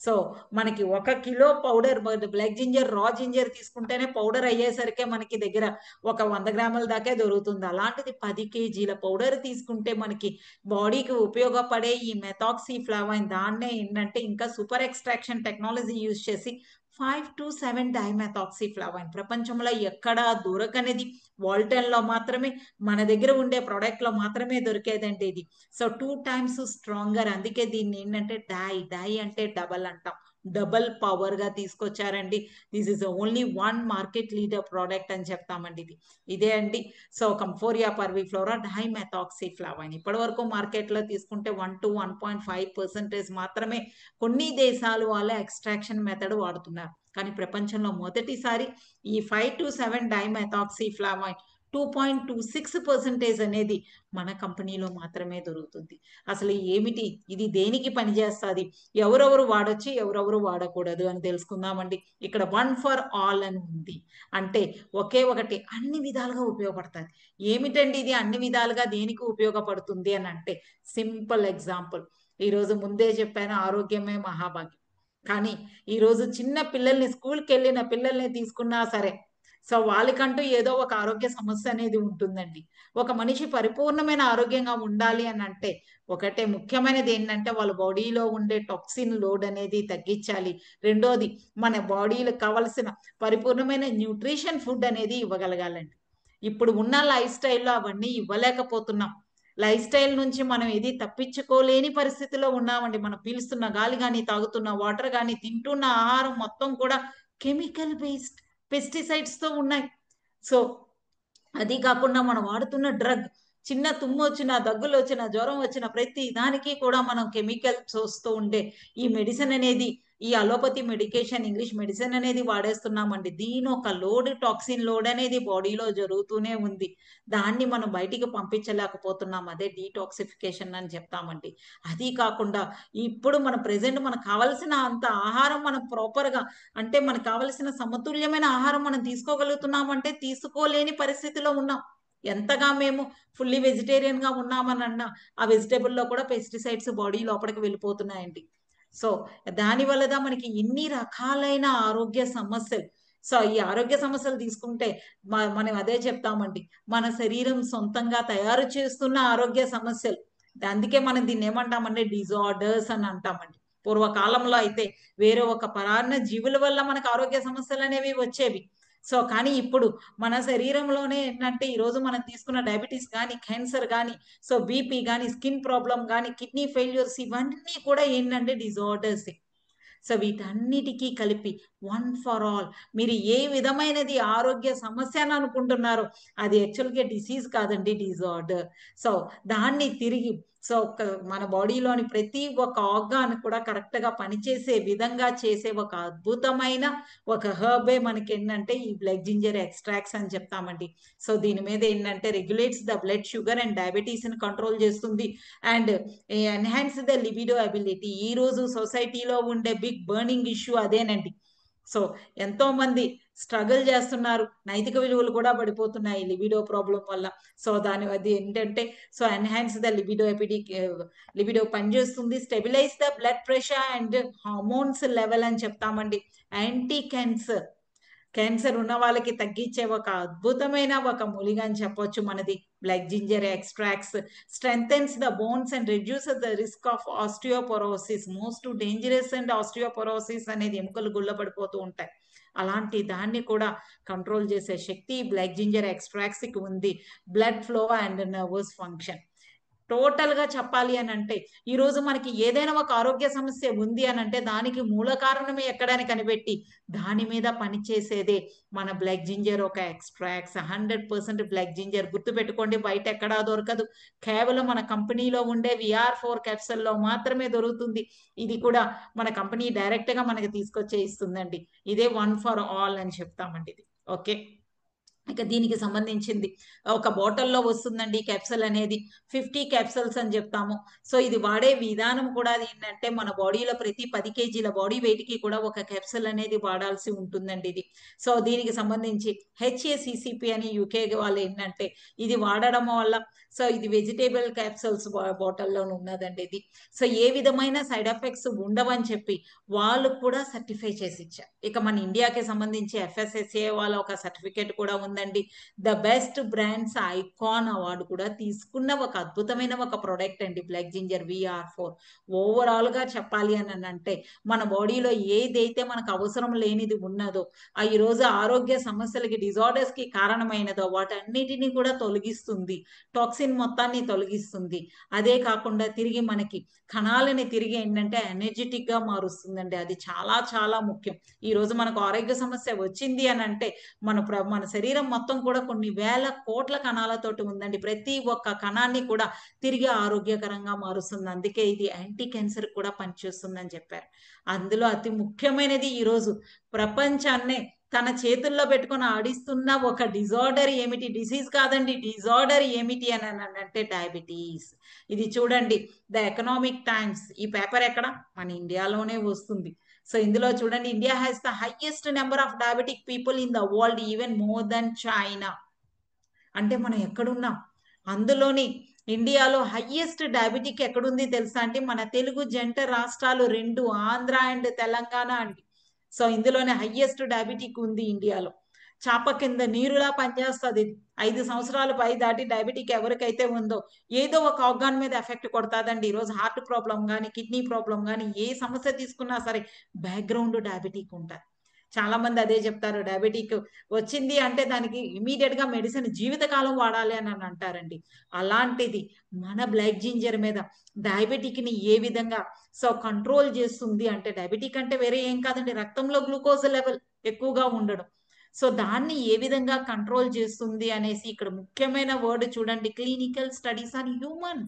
సో మనకి 1 కిలో పౌడర్ బ్లాక్ జింజర్ రా జింజర్ తీసుకుంటేనే పౌడర్ అయ్యేసరికి మనకి దగ్గర ఒక 100 గ్రాముల దాకా దొరుకుతుంది. అలాంటిది 10 కేజీల పౌడర్ తీసుకుంటే మనకి బాడీకి ఉపయోగపడే ఈ మెథాక్సిఫ్లావైన్ దాన్నే ఏంటంటే ఇంకా సూపర్ ఎక్స్ట్రాక్షన్ టెక్నాలజీ యూజ్ చేసి 5 to 7 డైమెథాక్సిఫ్లావైన్ ప్రపంచంలో ఎక్కడా దొరకనిది, వాల్టన్ లో మాత్రమే మన దగ్గర ఉండే ప్రోడక్ట్ లో మాత్రమే దొరికేదండి ఇది. So 2 times stronger. అందుకే దీన్ని ఏంటంటే డై అంటే డబల్ అంటాం, డబల్ పవర్ గా తీసుకొచ్చారండి. This is only 1 market leader product అని చెప్తామండి ఇది. ఇదే అండి. సో కంఫోరియా పర్విఫ్లోరా డైమెథాక్సిఫ్లావైన్ ఇప్పటి వరకు మార్కెట్ లో తీసుకుంటే 1 to 1.5% మాత్రమే కొన్ని దేశాలు వాళ్ళ ఎక్స్ట్రాక్షన్ మెథడ్ వాడుతున్నారు. కానీ ప్రపంచంలో మొదటిసారి ఈ 5 to 7 డైమెథాక్సిఫ్లావైన్ 2.26% అనేది మన కంపెనీలో మాత్రమే దొరుకుతుంది. అసలు ఏమిటి ఇది, దేనికి పనిచేస్తుంది, ఎవరెవరు వాడొచ్చు ఎవరెవరు వాడకూడదు అని తెలుసుకుందామండి. ఇక్కడ 1 for all అని ఉంది, అంటే ఒకే ఒకటి అన్ని విధాలుగా ఉపయోగపడుతుంది. ఏమిటండి ఇది అన్ని విధాలుగా దేనికి ఉపయోగపడుతుంది అని అంటే సింపుల్ ఎగ్జాంపుల్. ఈరోజు ముందే చెప్పాను ఆరోగ్యమే మహాభాగ్యం. కానీ ఈరోజు చిన్న పిల్లల్ని స్కూల్కి వెళ్ళిన పిల్లల్ని తీసుకున్నా సరే సో వాళ్ళకంటూ ఏదో ఒక ఆరోగ్య సమస్య అనేది ఉంటుందండి. ఒక మనిషి పరిపూర్ణమైన ఆరోగ్యంగా ఉండాలి అని అంటే ఒకటే ముఖ్యమైనది ఏంటంటే వాళ్ళ బాడీలో ఉండే టాక్సిన్ లోడ్ అనేది తగ్గించాలి. రెండోది మన బాడీలో కావలసిన పరిపూర్ణమైన న్యూట్రిషన్ ఫుడ్ అనేది ఇవ్వగలగాలండి. ఇప్పుడు ఉన్న లైఫ్ స్టైల్లో అవన్నీ ఇవ్వలేకపోతున్నాం. లైఫ్ స్టైల్ నుంచి మనం ఏది తప్పించుకోలేని పరిస్థితిలో ఉన్నామండి. మనం పీలుస్తున్న గాలి కానీ, తాగుతున్న వాటర్ కానీ, తింటున్న ఆహారం మొత్తం కూడా కెమికల్ బేస్డ్ పెస్టిసైడ్స్ తో ఉన్నాయి. సో అది కాకుండా మనం వాడుతున్న డ్రగ్, చిన్న తుమ్ము వచ్చిన, దగ్గులు వచ్చిన, జ్వరం వచ్చిన ప్రతి దానికి కూడా మనం కెమికల్స్ వస్తూ ఉండే ఈ మెడిసిన్ అనేది, ఈ అలోపతి మెడికేషన్, ఇంగ్లీష్ మెడిసిన్ అనేది వాడేస్తున్నామండి. దీని ఒక లోడ్, టాక్సిన్ లోడ్ అనేది బాడీలో జరుగుతూనే ఉంది. దాన్ని మనం బయటికి పంపించలేకపోతున్నాం. అదే డీటాక్సిఫికేషన్ అని చెప్తామండి. అది కాకుండా ఇప్పుడు మన ప్రెసెంట్ మనకు కావలసిన అంత ఆహారం మనం ప్రాపర్గా, అంటే మనకు కావలసిన సమతుల్యమైన ఆహారం మనం తీసుకోగలుగుతున్నామంటే తీసుకోలేని పరిస్థితిలో ఉన్నాం. ఎంతగా మేము ఫుల్లీ వెజిటేరియన్ గా ఉన్నామనన్నా ఆ వెజిటేబుల్లో కూడా పెస్టిసైడ్స్ బాడీ లోపలికి వెళ్ళిపోతున్నాయండి. సో దాని వల్ల మనకి ఇన్ని రకాలైన ఆరోగ్య సమస్యలు. సో ఈ ఆరోగ్య సమస్యలు తీసుకుంటే మనం అదే చెప్తామండి, మన శరీరం సొంతంగా తయారు చేస్తున్న ఆరోగ్య సమస్యలు. అందుకే మనం దీన్ని ఏమంటామంటే డిజార్డర్స్ అని అంటామండి. పూర్వకాలంలో అయితే వేరే ఒక పరాన్న జీవుల వల్ల మనకు ఆరోగ్య సమస్యలు అనేవి వచ్చేవి. సో కానీ ఇప్పుడు మన శరీరంలోనే ఏంటంటే ఈరోజు మనం తీసుకున్న డయాబెటీస్ కానీ, క్యాన్సర్ కానీ, సో బీపీ కానీ, స్కిన్ ప్రాబ్లం కానీ, కిడ్నీ ఫెయిల్యూర్స్, ఇవన్నీ కూడా ఏంటంటే డిజార్డర్స్. సో వీటన్నిటికీ కలిపి వన్ ఫర్ ఆల్, మీరు ఏ విధమైనది ఆరోగ్య సమస్య అని అనుకుంటున్నారో అది యాక్చువల్గా డిసీజ్ కాదండి, డిజార్డర్. సో దాన్ని తిరిగి మన బాడీలోని ప్రతి ఒక్క ఆర్గాన్ కూడా కరెక్ట్ గా పనిచేసే విధంగా చేసే ఒక అద్భుతమైన ఒక హర్బే మనకి ఏంటంటే ఈ బ్లడ్ జింజర్ ఎక్స్ట్రాక్ట్స్ అని చెప్తామండి. సో దీని మీద ఏంటంటే regulates the blood sugar and diabetes ని కంట్రోల్ చేస్తుంది and enhance the libido ability. ఈ రోజు సొసైటీలో ఉండే బిగ్ బర్నింగ్ ఇష్యూ అదేనండి. సో ఎంతో మంది స్ట్రగుల్ చేస్తున్నారు, నైతిక విలువలు కూడా పడిపోతున్నాయి లిబిడో ప్రాబ్లం వల్ల. సో దాని అది ఏంటంటే సో ఎన్హాన్స్ ద లిబిడో పనిచేస్తుంది, stabilize the blood pressure and hormones level అని చెప్తామండి. యాంటీ క్యాన్సర్ ఉన్న వాళ్ళకి తగ్గించే ఒక అద్భుతమైన ఒక మూలిగా అని చెప్పొచ్చు మనది black ginger extracts. Strengthens the bones and reduces the risk of osteoporosis. Most dangerous and osteoporosis అనేది ఎముకలు గుల్లపడిపోతూ ఉంటాయి. అలాంటి దాన్ని కూడా కంట్రోల్ చేసే శక్తి బ్లాక్ జింజర్ ఎక్స్ట్రాక్ట్స్ కి ఉంది. Blood flow and nervous function. Total గా చెప్పాలి అని అంటే ఈ రోజు మనకి ఏదైనా ఒక ఆరోగ్య సమస్య ఉంది అని అంటే దానికి మూల కారణమే ఎక్కడని కనిపెట్టి దాని మీద పనిచేసేదే మన బ్లాక్ జింజర్ ఒక ఎక్స్ట్రాక్ట్స్. 100% బ్లాక్ జింజర్ గుర్తుపెట్టుకోండి, బయట ఎక్కడా దొరకదు. కేవలం మన కంపెనీలో ఉండే VR4 క్యాప్సూల్లో మాత్రమే దొరుకుతుంది. ఇది కూడా మన కంపెనీ డైరెక్ట్ గా మనకి తీసుకొచ్చే ఇస్తుందండి. ఇదే వన్ ఫర్ ఆల్ అని చెప్తామండి ఇది. ఓకే, ఇక దీనికి సంబంధించింది ఒక బాటిల్లో వస్తుందండి క్యాప్సూల్ అనేది. 50 క్యాప్సూల్స్ అని చెప్తాము. సో ఇది వాడే విధానం కూడా ఏంటంటే మన బాడీలో ప్రతి 10 kg బాడీ వెయిట్ కి కూడా ఒక క్యాప్సూల్ అనేది వాడాల్సి ఉంటుందండి ఇది. సో దీనికి సంబంధించి HACCP అని యూకే వాళ్ళు ఏంటంటే ఇది వాడడం వల్ల, సో ఇది వెజిటేబుల్ క్యాప్సూల్స్ బాటిల్లో ఉన్నదండి ఇది. సో ఏ విధమైన సైడ్ ఎఫెక్ట్స్ ఉండవని చెప్పి వాళ్ళు కూడా సర్టిఫై చేసి ఇచ్చారు. ఇక మన ఇండియాకి సంబంధించి FSSAI వాళ్ళ ఒక సర్టిఫికేట్ కూడా ఉందండి. The best brands icon award కూడా తీసుకున్న ఒక అద్భుతమైన ఒక ప్రోడక్ట్ అండి బ్లాక్ జింజర్ VR4. ఓవరాల్ గా చెప్పాలి అని అంటే మన బాడీలో ఏదైతే మనకు అవసరం లేనిది ఉన్నదో, ఈ రోజు ఆరోగ్య సమస్యలకి, డిజార్డర్స్ కి కారణమైనదో వాటన్నిటిని కూడా తొలగిస్తుంది. టాక్సిన్ మొత్తాన్ని తొలగిస్తుంది. అదే కాకుండా తిరిగి మనకి కణాలని తిరిగి ఏంటంటే ఎనర్జెటిక్ గా మారుస్తుందండి. అది చాలా చాలా ముఖ్యం. ఈ రోజు మనకు ఆరోగ్య సమస్య వచ్చింది అని అంటే మన శరీరం మొత్తం కూడా కొన్ని వేల కోట్ల కణాలతోటి ఉందండి. ప్రతి ఒక్క కణాన్ని కూడా తిరిగి ఆరోగ్యకరంగా మారుస్తుంది. అందుకే ఇది యాంటీ క్యాన్సర్ కూడా పనిచేస్తుందని చెప్పారు. అందులో అతి ముఖ్యమైనది ఈ రోజు ప్రపంచాన్నే తన చేతుల్లో పెట్టుకొని ఆడిస్తున్న ఒక డిజార్డర్ ఏమిటి, డిసీజ్ కాదండి, డిజార్డర్ ఏమిటి అని అంటే డయాబెటీస్. ఇది చూడండి, ద ఎకనామిక్ టైమ్స్ ఈ పేపర్ ఎక్కడ, మన ఇండియాలోనే వస్తుంది. సో ఇందులో చూడండి, India has the highest number of diabetic people in the world, even more than China. అంటే మనం ఎక్కడున్నాం, అందులోని ఇండియాలో హైయెస్ట్ డయాబెటిక్ ఎక్కడుంది తెలుసా అంటే మన తెలుగు జంట రాష్ట్రాలు 2, ఆంధ్ర అండ్ తెలంగాణ అండి. సో ఇందులోనే హైయెస్ట్ డయాబెటిక్ ఉంది ఇండియాలో. చాప కింద నీరులా పనిచేస్తుంది. 5 సంవత్సరాలు పై దాటి డయాబెటిక్ ఎవరికైతే ఉందో ఏదో ఒక ఆర్గాన్ మీద ఎఫెక్ట్ కొడతాదండి. ఈరోజు హార్ట్ ప్రాబ్లం కానీ, కిడ్నీ ప్రాబ్లం కానీ, ఏ సమస్య తీసుకున్నా సరే బ్యాక్గ్రౌండ్ డయాబెటిక్ ఉంటుంది. చాలా మంది అదే చెప్తారు, డయాబెటిక్ వచ్చింది అంటే దానికి ఇమీడియట్ గా మెడిసిన్ జీవితకాలం వాడాలి అని అంటారండి. అలాంటిది మన బ్లాక్ జింజర్ మీద డయాబెటిక్ ని ఏ విధంగా కంట్రోల్ చేస్తుంది అంటే, డయాబెటిక్ అంటే వేరే ఏం కాదండి, రక్తంలో గ్లూకోజ్ లెవెల్ ఎక్కువగా ఉండడం. దాన్ని ఏ విధంగా కంట్రోల్ చేస్తుంది అనేసి ఇక్కడ ముఖ్యమైన వర్డ్ చూడండి, క్లినికల్ స్టడీస్ ఆన్ హ్యూమన్.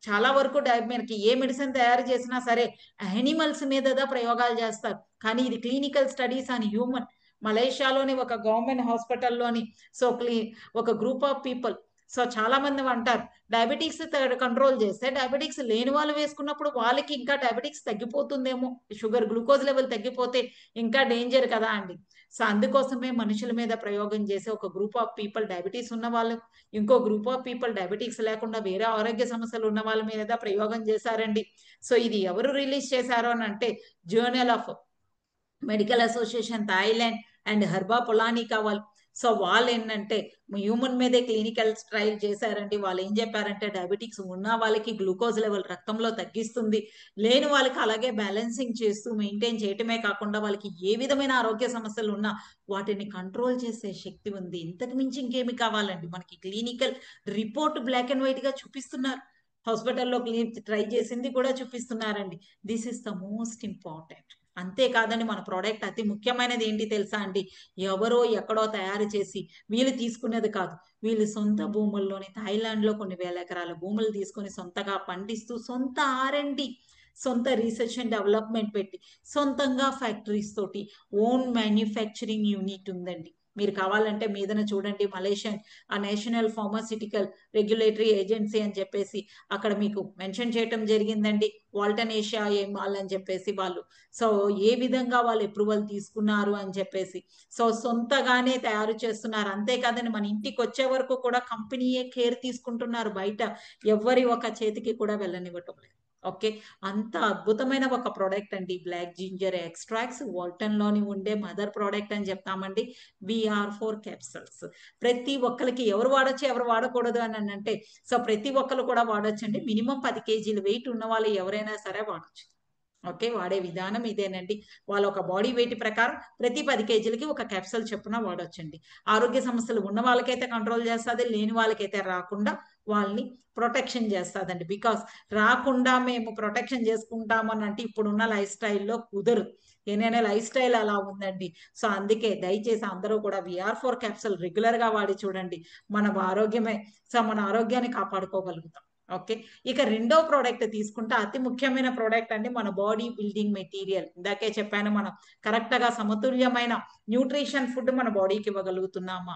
చాలా వరకు మనకి ఏ మెడిసిన్ తయారు చేసినా సరే యానిమల్స్ మీద ప్రయోగాలు చేస్తారు, కానీ ఇది క్లినికల్ స్టడీస్ ఆన్ హ్యూమన్. మలేషియాలోని ఒక గవర్నమెంట్ హాస్పిటల్లోని ఒక గ్రూప్ ఆఫ్ పీపుల్, చాలా మంది అంటారు డయాబెటిక్స్ కంట్రోల్ చేస్తే డయాబెటిక్స్ లేని వాళ్ళు వేసుకున్నప్పుడు వాళ్ళకి ఇంకా డయాబెటిక్స్ తగ్గిపోతుందేమో, షుగర్ గ్లూకోజ్ లెవెల్ తగ్గిపోతే ఇంకా డేంజర్ కదా అండి. అందుకోసమే మనుషుల మీద ప్రయోగం చేసే ఒక గ్రూప్ ఆఫ్ పీపుల్, డయాబెటీస్ ఉన్న వాళ్ళు, ఇంకో గ్రూప్ ఆఫ్ పీపుల్ డయాబెటిక్స్ లేకుండా వేరే ఆరోగ్య సమస్యలు ఉన్న వాళ్ళ మీద ప్రయోగం చేశారండి. ఇది ఎవరు రిలీజ్ చేశారు అని అంటే, journal of medical association Thailand and Herba Polonica వాళ్ళు. వాళ్ళు ఏంటంటే హ్యూమన్ మీదే క్లినికల్ ట్రయల్ చేశారండి. వాళ్ళు ఏం చెప్పారంటే, డయాబెటిక్స్ ఉన్న వాళ్ళకి గ్లూకోజ్ లెవెల్ రక్తంలో తగ్గిస్తుంది, లేని వాళ్ళకి అలాగే బ్యాలెన్సింగ్ చేస్తూ మెయింటైన్ చేయటమే కాకుండా వాళ్ళకి ఏ విధమైన ఆరోగ్య సమస్యలు ఉన్నా వాటిని కంట్రోల్ చేసే శక్తి ఉంది. ఇంతకు మించి ఇంకేమి కావాలండి, మనకి clinical report black and white గా చూపిస్తున్నారు, హాస్పిటల్లో ట్రై చేసింది కూడా చూపిస్తున్నారండి. This is the most important. అంతేకాదండి, మన ప్రోడక్ట్ అతి ముఖ్యమైనది ఏంటి తెలుసా అండి, ఎవరో ఎక్కడో తయారు చేసి వీళ్ళు తీసుకునేది కాదు, వీళ్ళు సొంత భూముల్లోని థాయిలాండ్ లో కొన్ని వేల ఎకరాల భూములు తీసుకొని సొంతగా పండిస్తూ సొంత R&D, సొంత రీసెర్చ్ అండ్ డెవలప్మెంట్ పెట్టి సొంతంగా ఫ్యాక్టరీస్ తోటి ఓన్ మ్యానుఫ్యాక్చరింగ్ యూనిట్ ఉందండి. మీరు కావాలంటే మీదన చూడండి, Malaysian national pharmaceutical regulatory agency అని చెప్పేసి అక్కడ మీకు మెన్షన్ చేయటం జరిగిందండి. వాల్టన్ ఏషియా ఏమాల్ అని చెప్పేసి వాళ్ళు ఏ విధంగా వాళ్ళు అప్రూవల్ తీసుకున్నారు అని చెప్పేసి సొంతగానే తయారు చేస్తున్నారు. అంతేకాదని మన ఇంటికి వచ్చే వరకు కూడా కంపెనీయే కేర్ తీసుకుంటున్నారు, బయట ఎవరి ఒక చేతికి కూడా వెళ్ళనివ్వటం లేదు. ఓకే, అంత అద్భుతమైన ఒక ప్రోడక్ట్ అండి బ్లాక్ జింజర్ ఎక్స్ట్రాక్ట్స్. వాల్టన్ లోని ఉండే మదర్ ప్రోడక్ట్ అని చెప్తామండి VR4 క్యాప్సల్స్. ప్రతి ఒక్కరికి ఎవరు వాడచ్చు ఎవరు వాడకూడదు అని అంటే, ప్రతి ఒక్కరు కూడా వాడొచ్చండి. మినిమం 10 kg వెయిట్ ఉన్న వాళ్ళు ఎవరైనా సరే వాడచ్చు. ఓకే, వాడే విధానం ఇదేనండి. వాళ్ళ ఒక బాడీ వెయిట్ ప్రకారం ప్రతి 10 kgలకి ఒక క్యాప్సూల్ చొప్పున వాడొచ్చండి. ఆరోగ్య సమస్యలు ఉన్న వాళ్ళకైతే కంట్రోల్ చేస్తుంది, లేని వాళ్ళకైతే రాకుండా వాళ్ళని ప్రొటెక్షన్ చేస్తుందండి. బికాస్ రాకుండా మేము ప్రొటెక్షన్ చేసుకుంటామని అంటే ఇప్పుడున్న లైఫ్ స్టైల్లో కుదరదు, ఏదైనా లైఫ్ స్టైల్ అలా ఉందండి. అందుకే దయచేసి అందరూ కూడా VR4 క్యాప్సూల్ రెగ్యులర్ గా వాడి చూడండి, మన ఆరోగ్యమే మన ఆరోగ్యాన్ని కాపాడుకోగలుగుతాం. ఓకే, ఇక రెండో ప్రోడక్ట్ తీసుకుంటే అతి ముఖ్యమైన ప్రోడక్ట్ అండి, మన బాడీ బిల్డింగ్ మెటీరియల్. ఇందాకే చెప్పాను, మనం కరెక్ట్ గా సమతుల్యమైన న్యూట్రిషన్ ఫుడ్ మన బాడీకి ఇవ్వగలుగుతున్నామా.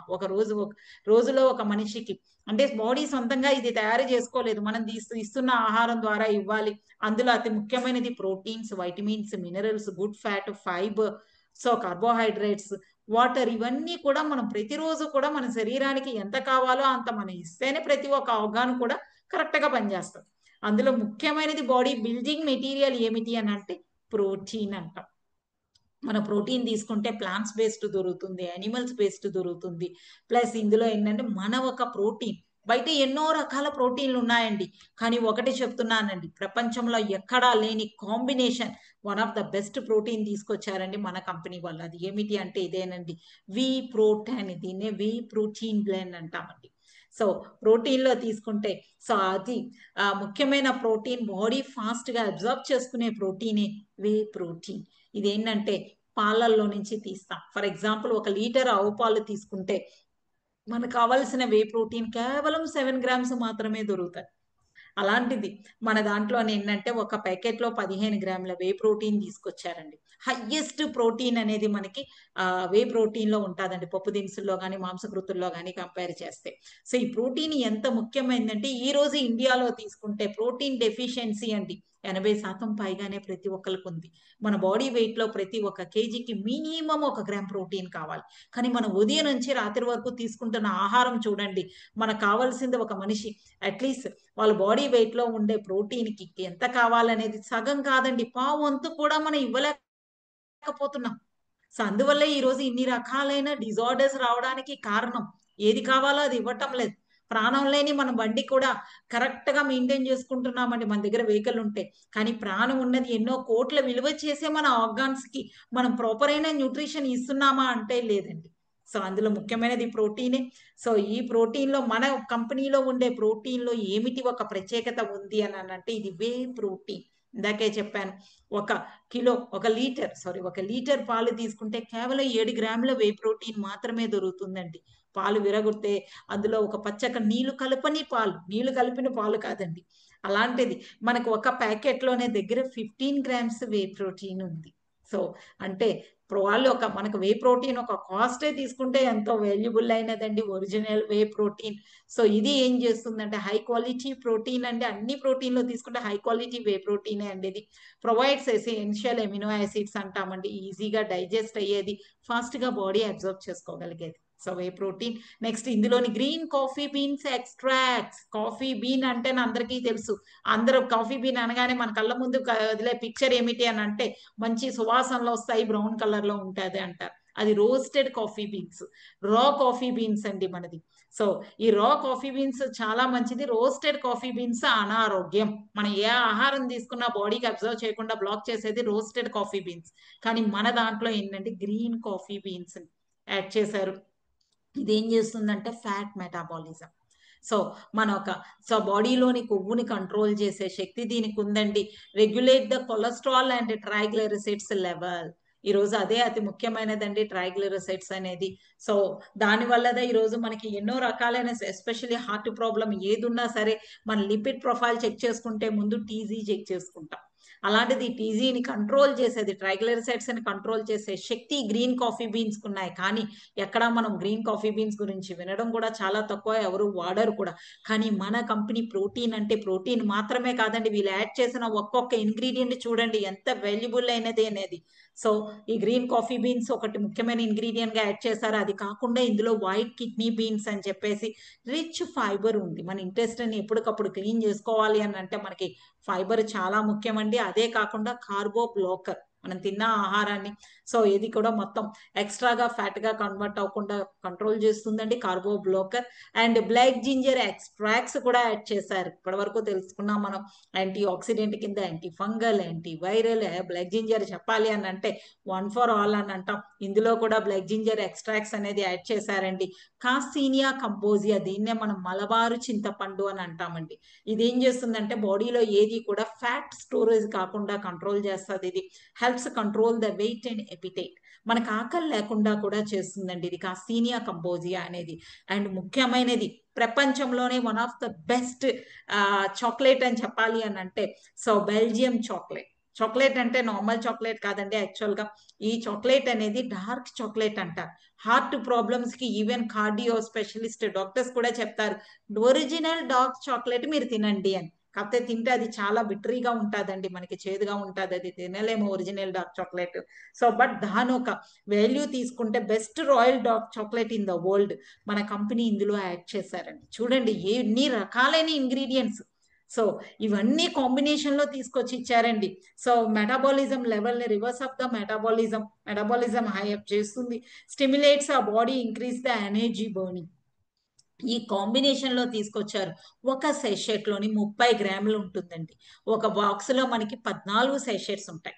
రోజులో ఒక మనిషికి అంటే బాడీ సొంతంగా ఇది తయారు చేసుకోలేదు, మనం ఇస్తున్న ఆహారం ద్వారా ఇవ్వాలి. అందులో అతి ముఖ్యమైనది proteins, vitamins, minerals, good fat, fibre, carbohydrates, water, ఇవన్నీ కూడా మనం ప్రతిరోజు కూడా మన శరీరానికి ఎంత కావాలో అంత మనం ఇస్తేనే ప్రతి ఒక్క అవగాహన కూడా కరెక్ట్ గా పనిచేస్తుంది. అందులో ముఖ్యమైనది బాడీ బిల్డింగ్ మెటీరియల్ ఏమిటి అని అంటే ప్రోటీన్ అంటాం. మన ప్రోటీన్ తీసుకుంటే ప్లాంట్స్ బేస్డ్ దొరుకుతుంది, యానిమల్స్ బేస్డ్ దొరుకుతుంది. ప్లస్ ఇందులో ఏంటంటే మన ఒక ప్రోటీన్, బయట ఎన్నో రకాల ప్రోటీన్లు ఉన్నాయండి, కానీ ఒకటి చెప్తున్నానండి, ప్రపంచంలో ఎక్కడా లేని combination, one of the best protein తీసుకొచ్చారండి మన కంపెనీ వాళ్ళు. అది ఏమిటి అంటే ఇదేనండి, వి ప్రోటీన్. దీన్నే వి ప్రోటీన్ బ్లెండ్ అంటామండి. ప్రోటీన్ లో తీసుకుంటే అది ముఖ్యమైన ప్రోటీన్, బాడీ ఫాస్ట్ గా అబ్జర్వ్ చేసుకునే ప్రోటీనే వే ప్రోటీన్. ఇదేంటంటే పాలల్లో నుంచి తీస్తాం. ఫర్ ఎగ్జాంపుల్ 1 లీటర్ ఆవు పాలు తీసుకుంటే మనకు కావాల్సిన వే ప్రోటీన్ కేవలం 7 grams మాత్రమే దొరుకుతాయి. అలాంటిది మన దాంట్లో ఏంటంటే ఒక ప్యాకెట్ లో 15 grams వే ప్రోటీన్ తీసుకొచ్చారండి. హైయెస్ట్ ప్రోటీన్ అనేది మనకి వే ప్రోటీన్ లో ఉంటుందండి, పప్పు దినుసుల్లో కానీ మాంసకృతుల్లో కానీ కంపేర్ చేస్తే. ఈ ప్రోటీన్ ఎంత ముఖ్యమైనదంటే ఈ రోజు ఇండియాలో తీసుకుంటే ప్రోటీన్ డెఫిషియన్సీ అండి 80% పైగానే ప్రతి ఒక్కరికి ఉంది. మన బాడీ వెయిట్ లో ప్రతి ఒక్క కేజీకి మినిమం 1 గ్రామ్ ప్రోటీన్ కావాలి. కానీ మన ఉదయం నుంచి రాత్రి వరకు తీసుకుంటున్న ఆహారం చూడండి, మనకు కావాల్సింది ఒక మనిషి అట్లీస్ట్ వాళ్ళ బాడీ వెయిట్ లో ఉండే ప్రోటీన్ కి ఎంత కావాలనేది సగం కాదండి, పావంతు కూడా మనం ఇవ్వలేకపోతున్నాం. అందువల్ల ఈ రోజు ఇన్ని రకాలైన డిజార్డర్స్ రావడానికి కారణం, ఏది కావాలో అది ఇవ్వటం లేదు. ప్రాణం లేని మన బండి కూడా కరెక్ట్ గా మెయింటైన్ చేసుకుంటున్నామండి మన దగ్గర వెహికల్ ఉంటే. కానీ ప్రాణం ఉన్నది ఎన్నో కోట్ల విలువ చేసే మన ఆర్గాన్స్ కి మనం ప్రాపర్ అయిన న్యూట్రిషన్ ఇస్తున్నామా అంటే లేదండి. సో అందులో ముఖ్యమైనది ప్రోటీనే. సో ఈ ప్రోటీన్ లో మన కంపెనీలో ఉండే ప్రోటీన్ లో ఏమిటి ఒక ప్రత్యేకత ఉంది అని అంటే ఇది వే ప్రోటీన్. ఇందాకే చెప్పాను, ఒక లీటర్ పాలు తీసుకుంటే కేవలం 7 గ్రాముల వే ప్రోటీన్ మాత్రమే దొరుకుతుందండి. పాలు విరగొడితే అందులో ఒక పచ్చక నీళ్లు కలిపిన పాలు కాదండి. అలాంటిది మనకు ఒక ప్యాకెట్ లోనే దగ్గర 15 గ్రామ్స్ వే ప్రోటీన్ ఉంది. సో అంటే వాళ్ళు మనకు వే ప్రోటీన్ ఒక కాస్టే తీసుకుంటే ఎంతో వాల్యుబుల్ అయినదండి ఒరిజినల్ వే ప్రోటీన్. సో ఇది ఏం చేస్తుందంటే హై క్వాలిటీ ప్రోటీన్ అండి. అన్ని ప్రోటీన్ లో తీసుకుంటే హై క్వాలిటీ వే ప్రోటీనే అండి. ఇది ప్రొవైడ్స్ ఎసెన్షియల్ ఎమినో యాసిడ్స్ అంటామండి. ఈజీగా డైజెస్ట్ అయ్యేది, ఫాస్ట్ గా బాడీ అబ్జర్వ్ చేసుకోగలిగేది. So whey protein. నెక్స్ట్ ఇందులోని green coffee beans extracts. Coffee bean అంటే అందరికీ తెలుసు. అందరూ కాఫీ బీన్ అనగానే మన కళ్ళ ముందు వదిలే పిక్చర్ ఏమిటి అని అంటే మంచి సువాసనలు వస్తాయి, బ్రౌన్ కలర్ లో ఉంటుంది అంటారు. అది రోస్టెడ్ కాఫీ బీన్స్, రా కాఫీ బీన్స్ అండి మనది. సో ఈ రా కాఫీ బీన్స్ చాలా మంచిది. రోస్టెడ్ కాఫీ బీన్స్ అనారోగ్యం. మనం ఏ ఆహారం తీసుకున్నా బాడీకి అబ్జర్వ్ చేయకుండా బ్లాక్ చేసేది రోస్టెడ్ కాఫీ బీన్స్. కానీ మన దాంట్లో ఏంటంటే గ్రీన్ కాఫీ బీన్స్ యాడ్ చేశారు. ఇదేం చేస్తుందంటే ఫ్యాట్ మెటాబాలిజం. సో సో బాడీలోని కొవ్వుని కంట్రోల్ చేసే శక్తి దీనికి ఉందండి. Regulate the cholesterol and triglycerides level. ఈ రోజు అదే అతి ముఖ్యమైనదండి ట్రైగ్లిసరైడ్స్ అనేది. సో దాని వల్లదే ఈ రోజు మనకి ఎన్నో రకాలైన ఎస్పెషల్లీ హార్ట్ ప్రాబ్లం ఏది ఉన్నా సరే మన లిపిడ్ ప్రొఫైల్ చెక్ చేసుకుంటే ముందు టీజీ చెక్ చేసుకుంటాం. అలాంటిది టీజీని కంట్రోల్ చేసేది, ట్రైగ్లిసరైడ్స్ ని కంట్రోల్ చేసే శక్తి గ్రీన్ కాఫీ బీన్స్ కు ఉన్నాయి. కానీ ఎక్కడ మనం గ్రీన్ కాఫీ బీన్స్ గురించి వినడం కూడా చాలా తక్కువ, ఎవరు వాడరు కూడా. కానీ మన కంపెనీ ప్రోటీన్ అంటే ప్రోటీన్ మాత్రమే కాదండి, వీళ్ళు యాడ్ చేసిన ఒక్కొక్క ఇంగ్రీడియంట్ చూడండి ఎంత వాల్యుబుల్ అయినది అనేది. సో ఈ గ్రీన్ కాఫీ బీన్స్ ఒకటి ముఖ్యమైన ఇంగ్రీడియంట్ గా యాడ్ చేశారు. అది కాకుండా ఇందులో వైట్ కిడ్నీ బీన్స్ అని చెప్పేసి రిచ్ ఫైబర్ ఉంది. మన ఇంటెస్టైన్ ఎప్పటికప్పుడు క్లీన్ చేసుకోవాలి అని అంటే మనకి ఫైబర్ చాలా ముఖ్యమండి. అదే కాకుండా కార్బో బ్లాకర్, మనం తిన్న ఆహారాన్ని సో ఇది కూడా మొత్తం ఎక్స్ట్రాగా ఫ్యాట్ గా కన్వర్ట్ అవ్వకుండా కంట్రోల్ చేస్తుందండి carbo blocker. And black ginger extracts కూడా యాడ్ చేశారు. ఇప్పటి వరకు తెలుసుకున్నాం మనం యాంటీ ఆక్సిడెంట్ కింద antifungal, antiviral. Black ginger చెప్పాలి అని అంటే వన్ ఫర్ ఆల్ అని అంటాం. ఇందులో కూడా బ్లాక్ జింజర్ ఎక్స్ట్రాక్ట్స్ అనేది యాడ్ చేశారండి. కాసీనియా కంబోజియా, దీన్నే మనం మలబారు చింతపండు అని అంటామండి. ఇది ఏం చేస్తుందంటే బాడీలో ఏది కూడా ఫ్యాట్ స్టోరేజ్ కాకుండా కంట్రోల్ చేస్తుంది. ఇది helps control the weight and appetite. మనకు ఆకలి లేకుండా కూడా చేస్తుందండి ఇది కాసీనియా కంబోజియా అనేది. అండ్ ముఖ్యమైనది ప్రపంచంలోనే one of the best chocolate అని చెప్పాలి అని అంటే సో బెల్జియం చాక్లెట్ అంటే నార్మల్ చాక్లెట్ కాదండి. యాక్చువల్ గా ఈ చాక్లెట్ అనేది డార్క్ చాక్లెట్ అంటారు. హార్ట్ ప్రాబ్లమ్స్ కి ఈవెన్ కార్డియో స్పెషలిస్ట్ డాక్టర్స్ కూడా చెప్తారు ఒరిజినల్ డార్క్ చాక్లెట్ మీరు తినండి అని. కాకపోతే తింటే అది చాలా బిటరీగా ఉంటుందండి, మనకి చేదుగా ఉంటుంది, అది తినలేము original dark chocolate. So but దాని ఒక వాల్యూ తీసుకుంటే best royal dark chocolate in the world మన కంపెనీ ఇందులో యాడ్ చేశారండి. చూడండి ఎన్ని రకాలైన ఇంగ్రీడియంట్స్. సో ఇవన్నీ కాంబినేషన్ లో తీసుకొచ్చి ఇచ్చారండి. సో మెటాబాలిజం లెవెల్ ని reverse of the metabolism high up చేస్తుంది. స్టిమ్యులేట్స్ ఆ body, increase the energy burning. ఈ కాంబినేషన్ లో తీసుకొచ్చారు. ఒక సెషెట్ లోని 30 గ్రాములు ఉంటుందండి. ఒక బాక్స్ లో మనకి 14 సెషెట్స్ ఉంటాయి.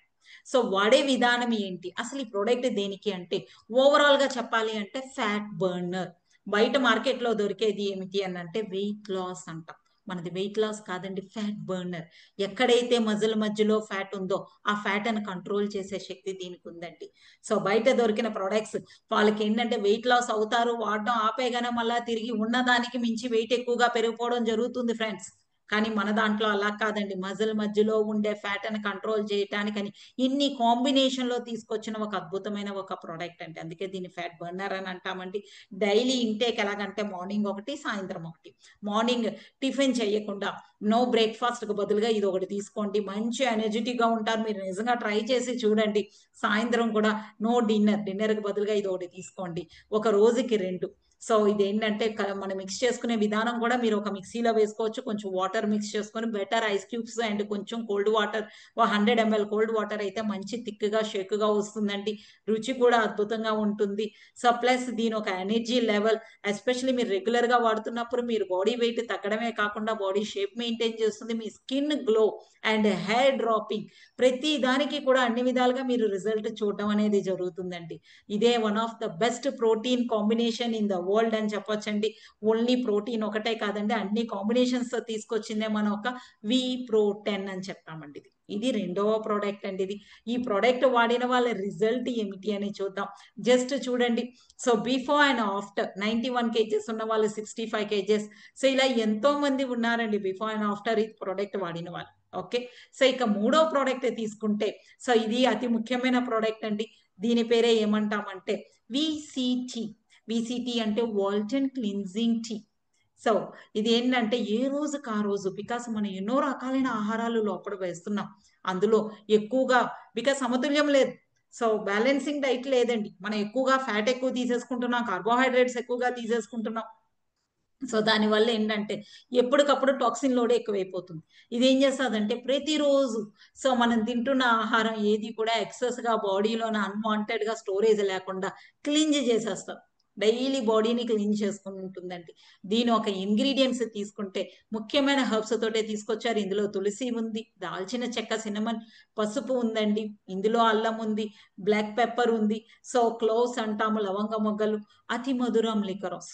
సో వాడే విధానం ఏంటి, అసలు ఈ ప్రోడక్ట్ దేనికి అంటే ఓవరాల్ గా చెప్పాలి అంటే ఫ్యాట్ బర్నర్. బయట మార్కెట్ లో దొరికేది ఏమిటి అని అంటే వెయిట్ లాస్ అంటాం. మనది వెయిట్ లాస్ కాదండి, ఫ్యాట్ బర్నర్. ఎక్కడైతే మజిల్ మధ్యలో ఫ్యాట్ ఉందో ఆ ఫ్యాట్ అని కంట్రోల్ చేసే శక్తి దీనికి ఉందండి. సో బయట దొరికిన ప్రొడక్ట్స్ వాళ్ళకి ఏంటంటే వెయిట్ లాస్ అవుతారు, వాడడం ఆపేగానే మళ్ళీ తిరిగి ఉన్నదానికి మించి వెయిట్ ఎక్కువగా పెరిగిపోవడం జరుగుతుంది ఫ్రెండ్స్. కానీ మన దాంట్లో అలా కాదండి, మజిల్ మధ్యలో ఉండే ఫ్యాట్ అని కంట్రోల్ చేయటానికని ఇన్ని కాంబినేషన్ లో తీసుకొచ్చిన ఒక అద్భుతమైన ఒక ప్రోడక్ట్ అండి. అందుకే దీన్ని ఫ్యాట్ బర్నర్ అని అంటామండి. డైలీ ఇంటేక్ ఎలాగంటే మార్నింగ్ ఒకటి, సాయంత్రం ఒకటి. మార్నింగ్ టిఫిన్ చేయకుండా నో బ్రేక్ఫాస్ట్ కు బదులుగా ఇది ఒకటి తీసుకోండి, మంచి ఎనర్జెటిక్ గా ఉంటారు. మీరు నిజంగా ట్రై చేసి చూడండి. సాయంత్రం కూడా నో డిన్నర్ కి బదులుగా ఇది ఒకటి తీసుకోండి, ఒక రోజుకి 2. సో ఇదేంటంటే మనం మిక్స్ చేసుకునే విధానం కూడా మీరు ఒక మిక్సీలో వేసుకోవచ్చు, కొంచెం వాటర్ మిక్స్ చేసుకొని బెటర్ ఐస్ క్యూబ్స్ అండ్ కొంచెం cold water 100 ml cold water అయితే మంచి థిక్గా షేక్గా వస్తుందండి. రుచి కూడా అద్భుతంగా ఉంటుంది. సో ప్లస్ దీని ఒక ఎనర్జీ లెవెల్, ఎస్పెషల్లీ మీరు రెగ్యులర్గా వాడుతున్నప్పుడు మీరు బాడీ వెయిట్ తగ్గడమే కాకుండా బాడీ షేప్ మెయింటైన్ చేస్తుంది, మీ skin glow and hair dropping ప్రతి దానికి కూడా అన్ని విధాలుగా మీరు రిజల్ట్ చూడడం అనేది జరుగుతుందండి. ఇదే one of the best protein combination in the world అని చెప్పొచ్చండి. ఓన్లీ ప్రోటీన్ ఒకటే కాదండి, అన్ని కాంబినేషన్స్ తో తీసుకొచ్చిందే మనం ఒక Pro10 అని చెప్తామండి. ఇది రెండవ ప్రోడక్ట్ అండి. ఈ ప్రోడక్ట్ వాడిన వాళ్ళ రిజల్ట్ ఏమిటి అని చూద్దాం. జస్ట్ చూడండి. So before and after 91 kgs ఉన్న వాళ్ళు 65 kgs. సో ఇలా ఎంతో మంది ఉన్నారండి బిఫోర్ అండ్ ఆఫ్టర్ ఈ ప్రోడక్ట్ వాడిన వాళ్ళు. ఓకే, సో ఇక మూడో ప్రోడక్ట్ తీసుకుంటే, సో ఇది అతి ముఖ్యమైన ప్రోడక్ట్ అండి. దీని పేరే ఏమంటామంటే విసిటి అంటే వాల్టన్ క్లిన్జింగ్ టీ. సో ఇది ఏంటంటే ఏ రోజుకి ఆ రోజు, బికాస్ మనం ఎన్నో రకాలైన ఆహారాలు లోపల వేస్తున్నాం, అందులో ఎక్కువగా బికాస్ సమతుల్యం లేదు. సో బ్యాలెన్సింగ్ డైట్ లేదండి, మనం ఎక్కువగా ఫ్యాట్ ఎక్కువ తీసేసుకుంటున్నాం, కార్బోహైడ్రేట్స్ ఎక్కువగా తీసేసుకుంటున్నాం. సో దానివల్ల ఏంటంటే ఎప్పటికప్పుడు టాక్సిన్ లోడ్ ఎక్కువైపోతుంది. ఇది ఏం చేస్తుందంటే ప్రతిరోజు సో మనం తింటున్న ఆహారం ఏది కూడా ఎక్సెస్ గా బాడీలోనే అన్వాంటెడ్ గా స్టోరేజ్ లేకుండా క్లీన్ చేసేస్తాం. డైలీ బాడీని క్లీన్ చేసుకుని ఉంటుందండి. దీని ఒక ఇంగ్రీడియంట్స్ తీసుకుంటే ముఖ్యమైన హెర్బ్స్ తోటే తీసుకొచ్చారు. ఇందులో తులసి ఉంది, దాల్చిన చెక్క, సినమన్, పసుపు ఉందండి, ఇందులో అల్లం ఉంది, బ్లాక్ పెప్పర్ ఉంది, సో క్లోవ్స్ అంటాము, లవంగ మొగ్గలు, అతి మధురం లికరోస్.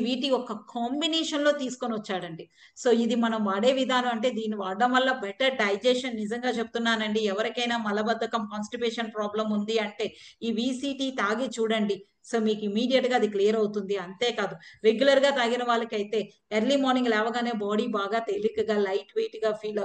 వీటి ఒక కాంబినేషన్ లో తీసుకొని వచ్చాడండి. సో ఇది మనం వాడే విధానం అంటే దీన్ని వాడడం వల్ల బెటర్ డైజెషన్, నిజంగా చెప్తున్నానండి, ఎవరికైనా మలబద్ధకం, కాన్స్టిపేషన్ ప్రాబ్లం ఉంది అంటే ఈ విసిటి తాగి చూడండి. సో మీకు ఇమీడియట్ గా అది క్లియర్ అవుతుంది. అంతేకాదు రెగ్యులర్ గా తాగిన వాళ్ళకైతే ఎర్లీ మార్నింగ్ లేవగానే బాడీ బాగా తేలికగా లైట్ వెయిట్ గా ఫీల్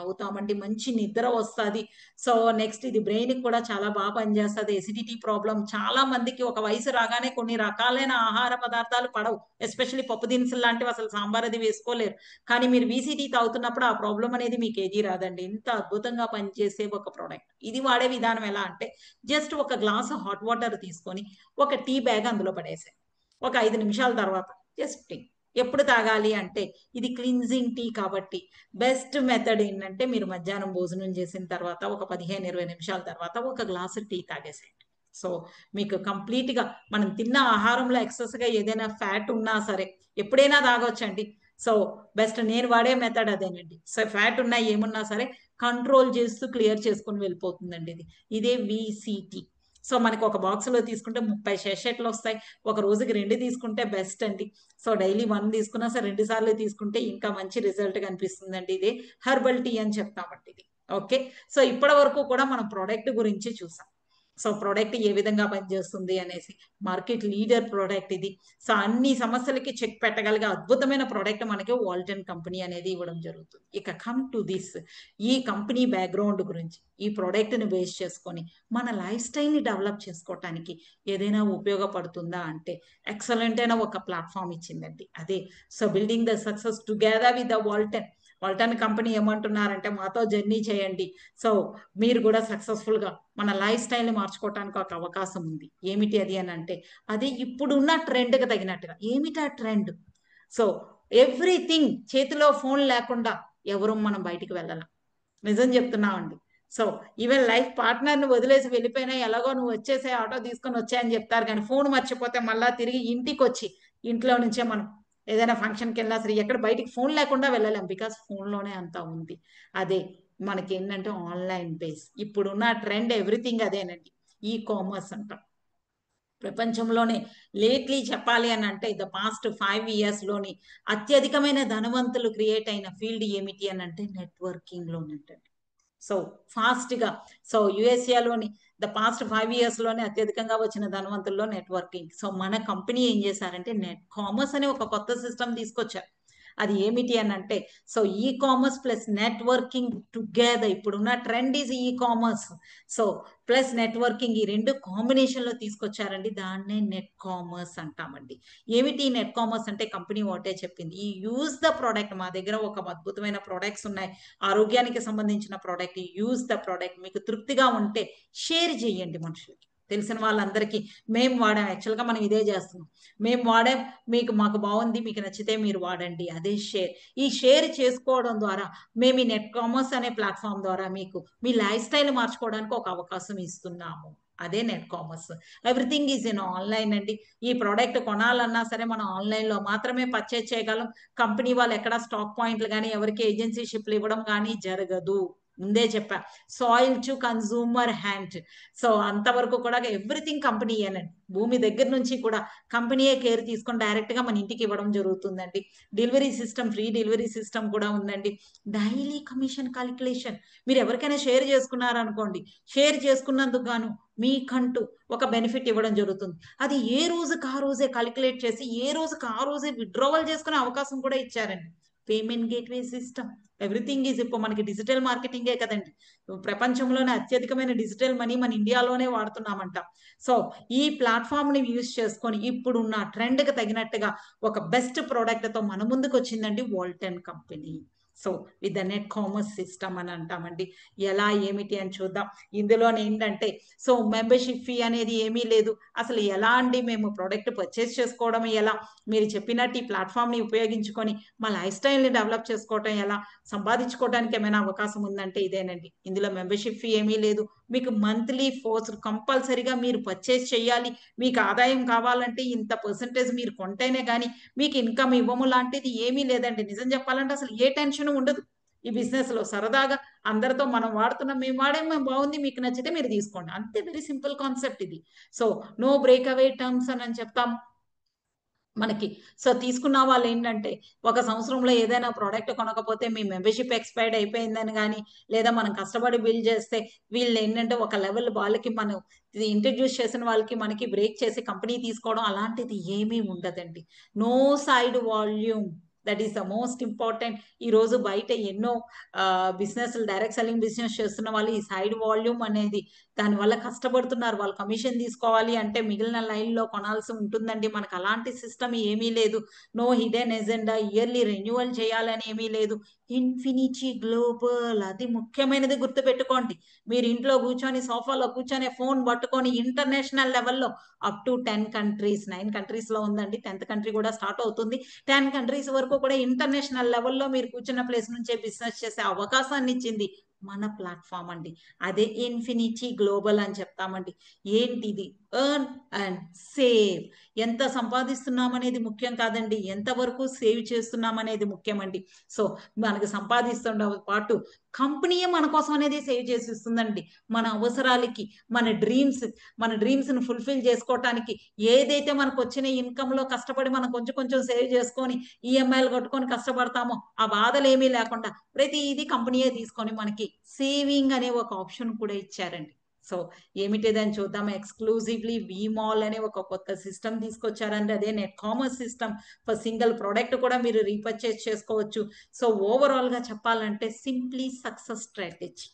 అవుతామండి, మంచి నిద్ర వస్తుంది. సో నెక్స్ట్ ఇది బ్రెయిన్ కూడా చాలా బాగా పనిచేస్తుంది. ఎసిడిటీ ప్రాబ్లం చాలా మందికి ఒక వయసు రాగానే కొన్ని రకాలైన ఆహార పదార్థాలు పడవు, ఎస్పెషల్లీ పప్పు దినుసులు లాంటివి అసలు సాంబార్ అది వేసుకోలేరు. కానీ మీరు విసిటి తాగుతున్నప్పుడు ఆ ప్రాబ్లం అనేది మీకు ఏది రాదండి. ఇంత అద్భుతంగా పనిచేసే ఒక ప్రోడక్ట్. ఇది వాడే విధానం ఎలా అంటే జస్ట్ ఒక గ్లాస్ హాట్ వాటర్ తీసుకొని ఒక టీ బ్యాగ్ అందులో పడేసాయి, ఒక 5 నిమిషాల తర్వాత జస్ట్ టీ. ఎప్పుడు తాగాలి అంటే ఇది క్లిన్జింగ్ టీ కాబట్టి బెస్ట్ మెథడ్ ఏంటంటే మీరు మధ్యాహ్నం భోజనం చేసిన తర్వాత ఒక 15-20 నిమిషాల తర్వాత ఒక గ్లాసు టీ తాగేసేయండి. సో మీకు కంప్లీట్ గా మనం తిన్న ఆహారంలో ఎక్సెస్ గా ఏదైనా ఫ్యాట్ ఉన్నా సరే ఎప్పుడైనా తాగొచ్చండి. సో బెస్ట్ నేను వాడే మెథడ్ అదేనండి. సో ఫ్యాట్ ఉన్నా ఏమున్నా సరే కంట్రోల్ చేస్తూ క్లియర్ చేసుకుని వెళ్ళిపోతుందండి. ఇదే విసిటి. సో మనకి ఒక బాక్స్ లో తీసుకుంటే 30 షెషెట్లు వస్తాయి. ఒక రోజుకి 2 తీసుకుంటే బెస్ట్ అండి. సో డైలీ 1 తీసుకున్నా సరే 2 సార్లు తీసుకుంటే ఇంకా మంచి రిజల్ట్ కనిపిస్తుందండి. ఇది హెర్బల్ టీ అని చెప్తామండి ఇది. ఓకే, సో ఇప్పటి వరకు కూడా మనం ప్రోడక్ట్ గురించి చూసాం. సో ప్రోడక్ట్ ఏ విధంగా పనిచేస్తుంది అనేసి, మార్కెట్ లీడర్ ప్రోడక్ట్ ఇది. సో అన్ని సమస్యలకి చెక్ పెట్టగలిగే అద్భుతమైన ప్రోడక్ట్ మనకి వాల్టన్ కంపెనీ అనేది ఇవ్వడం జరుగుతుంది. ఇక కమ్ టు దిస్, ఈ కంపెనీ బ్యాక్గ్రౌండ్ గురించి, ఈ ప్రోడక్ట్ ని బేస్ చేసుకొని మన లైఫ్ స్టైల్ ని డెవలప్ చేసుకోవటానికి ఏదైనా ఉపయోగపడుతుందా అంటే ఎక్సలెంట్ అయిన ఒక ప్లాట్ఫామ్ ఇచ్చిందండి. అదే so building the success together with the Walton. Walton company ఏమంటున్నారంటే మాతో జర్నీ చేయండి. సో మీరు కూడా సక్సెస్ఫుల్ గా మన లైఫ్ స్టైల్ ని మార్చుకోవటానికి ఒక అవకాశం ఉంది. ఏమిటి అది అని అంటే అది ఇప్పుడున్న ట్రెండ్ కి తగినట్టుగా. ఏమిటా ట్రెండ్? సో ఎవ్రీథింగ్ చేతిలో ఫోన్ లేకుండా ఎవరు మనం బయటికి వెళ్ళాలి. నిజం చెప్తున్నామండి. సో ఈవెన్ లైఫ్ పార్ట్నర్ ని వదిలేసి వెళ్ళిపోయినా ఎలాగో నువ్వు వచ్చేసే ఆటో తీసుకొని వచ్చాయని చెప్తారు, కానీ ఫోన్ మర్చిపోతే మళ్ళా తిరిగి ఇంటికి వచ్చి ఇంట్లో నుంచే మనం ఏదైనా ఫంక్షన్కి వెళ్ళినా సరే ఎక్కడ బయటికి ఫోన్ లేకుండా వెళ్ళలేం, బికాస్ ఫోన్లోనే అంతా ఉంది. అదే మనకి ఏంటంటే ఆన్లైన్ బేస్ ఇప్పుడున్న ట్రెండ్ ఎవ్రీథింగ్ అదేనండి. ఈ కామర్స్ అంటాం. ప్రపంచంలోనే లేట్లీ చెప్పాలి అని అంటే ద పాస్ట్ 5 years లోని అత్యధికమైన ధనవంతులు క్రియేట్ అయిన ఫీల్డ్ ఏమిటి అని అంటే నెట్వర్కింగ్ లోనంటండి. సో ఫాస్ట్ గా సో యుఎస్ఏలోని ద పాస్ట్ 5 years లోనే అత్యధికంగా వచ్చిన ధనవంతుల్లో నెట్వర్కింగ్. సో మన కంపెనీ ఏం చేశారంటే నెట్ కామర్స్ అనే ఒక కొత్త సిస్టమ్ తీసుకొచ్చారు. అది ఏమిటి అని అంటే so e commerce plus networking together. ఇప్పుడున్న trend is e commerce. So plus networking ఈ రెండు కాంబినేషన్ లో తీసుకొచ్చారండి. దాన్నే నెట్ కామర్స్ అంటామండి. ఏమిటి నెట్ కామర్స్ అంటే కంపెనీ వాటే చెప్పింది, ఈ యూజ్ ద ప్రోడక్ట్. మా దగ్గర ఒక అద్భుతమైన ప్రోడక్ట్స్ ఉన్నాయి, ఆరోగ్యానికి సంబంధించిన ప్రోడక్ట్. Use the product. మీకు తృప్తిగా ఉంటే షేర్ చేయండి మనుషులకి. తెలిసిన వాళ్ళందరికీ మేము వాడాం. యాక్చువల్గా మనం ఇదే చేస్తున్నాం. మేము వాడాం, మాకు బాగుంది, మీకు నచ్చితే మీరు వాడండి. అదే షేర్. ఈ షేర్ చేసుకోవడం ద్వారా మేము ఈ నెట్ కామర్స్ అనే ప్లాట్ఫామ్ ద్వారా మీకు మీ లైఫ్ స్టైల్ మార్చుకోవడానికి ఒక అవకాశం ఇస్తున్నాము. అదే net commerce. Everything is in online అండి. ఈ ప్రోడక్ట్ కొనాలన్నా సరే మనం ఆన్లైన్లో మాత్రమే పర్చేజ్ చేయగలం. కంపెనీ వాళ్ళు ఎక్కడ స్టాక్ పాయింట్లు కానీ ఎవరికి ఏజెన్సీ షిప్లు ఇవ్వడం కానీ జరగదు. ముందే చెప్పా, soil to consumer hand. So అంతవరకు కూడా ఎవ్రీథింగ్ కంపెనీ అనండి. భూమి దగ్గర నుంచి కూడా కంపెనీయే కేర్ తీసుకొని డైరెక్ట్ గా మన ఇంటికి ఇవ్వడం జరుగుతుందండి. Delivery system, free delivery system కూడా ఉందండి. Daily commission calculation. మీరు ఎవరికైనా షేర్ చేసుకున్నారనుకోండి, షేర్ చేసుకున్నందుకు గాను మీకంటూ ఒక బెనిఫిట్ ఇవ్వడం జరుగుతుంది. అది ఏ రోజుకి ఆ రోజే క్యాలిక్యులేట్ చేసి ఏ రోజుకి ఆ రోజే విత్డ్రావల్ చేసుకునే అవకాశం కూడా ఇచ్చారండి. Payment gateway system, everything is ఇప్పుడు మనకి డిజిటల్ మార్కెటింగే కదండి. ప్రపంచంలోనే అత్యధికమైన డిజిటల్ మనీ మన ఇండియాలోనే వాడుతున్నామంట. సో ఈ ప్లాట్ఫామ్ ని యూజ్ చేసుకొని ఇప్పుడున్న ట్రెండ్ కి తగినట్టుగా ఒక బెస్ట్ ప్రోడక్ట్ తో మన ముందుకు వచ్చిందండి Walton company. So with the net commerce system అని అంటామండి. ఎలా ఏమిటి అని చూద్దాం. ఇందులో ఏంటంటే సో మెంబర్షిప్ ఫీ అనేది ఏమీ లేదు. అసలు ఎలా అండి మేము ప్రోడక్ట్ పర్చేస్ చేసుకోవడం ఎలా, మీరు చెప్పినట్టు ఈ ప్లాట్ఫామ్ ని ఉపయోగించుకొని మా లైఫ్ స్టైల్ ని డెవలప్ చేసుకోవటం ఎలా, సంపాదించుకోవడానికి ఏమైనా అవకాశం ఉందంటే ఇదేనండి. ఇందులో మెంబర్షిప్ ఫీ ఏమీ లేదు. మీకు మంత్లీ ఫోర్స్ కంపల్సరీగా మీరు పర్చేస్ చేయాలి. మీకు ఆదాయం కావాలంటే ఇంత పర్సెంటేజ్ మీరు కొంటేనే కానీ మీకు ఇన్కమ్ ఇవ్వము లాంటిది ఏమీ లేదండి. నిజం చెప్పాలంటే అసలు ఏ టెన్షన్ ఉండదు ఈ బిజినెస్ లో. సరదాగా అందరితో మనం వాడుతున్నాం, మేము వాడాం, మేము బాగుంది, మీకు నచ్చితే మీరు తీసుకోండి, అంతే. వెరీ సింపుల్ కాన్సెప్ట్ ఇది. సో నో బ్రేక్ అవే టర్మ్స్ అని చెప్తాం మనకి. సో తీసుకున్న వాళ్ళు ఏంటంటే ఒక సంవత్సరంలో ఏదైనా ప్రోడక్ట్ కొనకపోతే మీ మెంబర్షిప్ ఎక్స్పైర్డ్ అయిపోయిందని కానీ, లేదా మనం కష్టపడి బిల్డ్ చేస్తే వీళ్ళు ఏంటంటే ఒక లెవెల్ వాళ్ళకి మనం ఇంట్రడ్యూస్ చేసిన వాళ్ళకి మనకి బ్రేక్ చేసి కంపెనీ తీసుకోవడం అలాంటిది ఏమీ ఉండదండి. No side volume, that is the most important. ఈ రోజు బయట ఎన్నో బిజినెస్, డైరెక్ట్ సెల్లింగ్ బిజినెస్ చేస్తున్న వాళ్ళు ఈ సైడ్ వాల్యూమ్ అనేది దానివల్ల కష్టపడుతున్నారు. వాళ్ళు కమిషన్ తీసుకోవాలి అంటే మిగిలిన లైన్లో కొనాల్సి ఉంటుందండి. మనకు అలాంటి సిస్టమ్ ఏమీ లేదు. No hidden agenda, yearly renewal చేయాలని ఏమీ లేదు. ఇన్ఫినిటీ గ్లోబల్, అది ముఖ్యమైనది గుర్తుపెట్టుకోండి. మీరు ఇంట్లో కూర్చొని సోఫాలో కూర్చొని ఫోన్ పట్టుకొని ఇంటర్నేషనల్ లెవెల్లో అప్ టు 10 కంట్రీస్, 9 కంట్రీస్ లో ఉందండి, 10th కంట్రీ కూడా స్టార్ట్ అవుతుంది. 10 కంట్రీస్ వరకు కూడా ఇంటర్నేషనల్ లెవెల్లో మీరు కూర్చున్న ప్లేస్ నుంచే బిజినెస్ చేసే అవకాశాన్ని ఇచ్చింది మన ప్లాట్ఫామ్ అండి. అదే ఇన్ఫినిటీ గ్లోబల్ అని చెప్తామండి. ఏంటిది? Earn and save. ఎంత సంపాదిస్తున్నాం అనేది ముఖ్యం కాదండి, ఎంతవరకు సేవ్ చేస్తున్నాం అనేది ముఖ్యమండి. సో మనకు సంపాదిస్తుండ పాటు కంపెనీయే మన కోసం అనేది సేవ్ చేసి ఇస్తుందండి. మన అవసరాలకి, మన డ్రీమ్స్ ని ఫుల్ఫిల్ చేసుకోవటానికి ఏదైతే మనకు వచ్చిన ఇన్కమ్ లో కష్టపడి మనం కొంచెం కొంచెం సేవ్ చేసుకొని ఈఎంఐలు కట్టుకొని కష్టపడతామో ఆ బాధలు ఏమీ లేకుండా ప్రతి ఇది కంపెనీయే తీసుకొని మనకి సేవింగ్ అనే ఒక ఆప్షన్ కూడా ఇచ్చారండి. సో ఏమిటిదని చూద్దాం. ఎక్స్క్లూజివ్లీ విమాల్ అనే ఒక కొత్త సిస్టమ్ తీసుకొచ్చారండి. అదే net commerce system. For single product కూడా మీరు రీపర్చేస్ చేసుకోవచ్చు. సో ఓవరాల్ గా చెప్పాలంటే సింప్లీ సక్సెస్ స్ట్రాటజీ.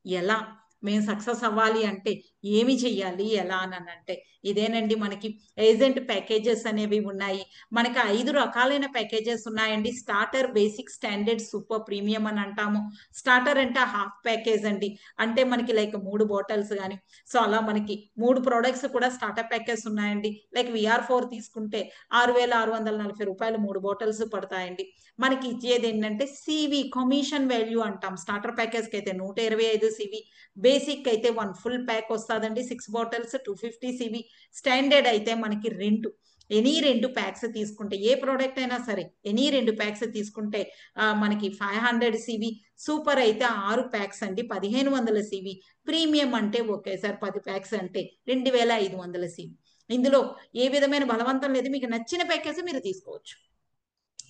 ఎలా మేము సక్సెస్ అవ్వాలి అంటే ఏమి చెయ్యాలి, ఎలా అని అంటే ఇదేనండి. మనకి ఏజెంట్ ప్యాకేజెస్ అనేవి ఉన్నాయి. మనకి 5 రకాలైన ప్యాకేజెస్ ఉన్నాయండి. Starter, basic, standard, super, premium అని అంటాము. స్టార్టర్ అంటే హాఫ్ ప్యాకేజ్ అండి. అంటే మనకి లైక్ 3 బాటిల్స్ కానీ, సో అలా మనకి 3 ప్రోడక్ట్స్ కూడా స్టార్టర్ ప్యాకేజ్ ఉన్నాయండి. లైక్ VR4 తీసుకుంటే 6,640 రూపాయలు 3 బాటిల్స్ పడతాయండి. మనకి ఇచ్చేది ఏంటంటే సివి, కమిషన్ వాల్యూ అంటాం. స్టార్టర్ ప్యాకేజ్కి అయితే 125 సివి, బేసిక్ అయితే 1 ఫుల్ ప్యాక్ వస్తుందండి 6 బాటిల్స్ 250 సివి. స్టాండర్డ్ అయితే మనకి 2 ప్యాక్స్ తీసుకుంటే, ఏ ప్రోడక్ట్ అయినా సరే ఎనీ 2 ప్యాక్స్ తీసుకుంటే మనకి 500 సివి. సూపర్ అయితే 6 ప్యాక్స్ అండి 1500 సివి. ప్రీమియం అంటే ఒకేసారి 10 ప్యాక్స్ అంటే 2500 సివి. ఇందులో ఏ విధమైన బలవంతం లేదు, మీకు నచ్చిన ప్యాకేజ్ మీరు తీసుకోవచ్చు.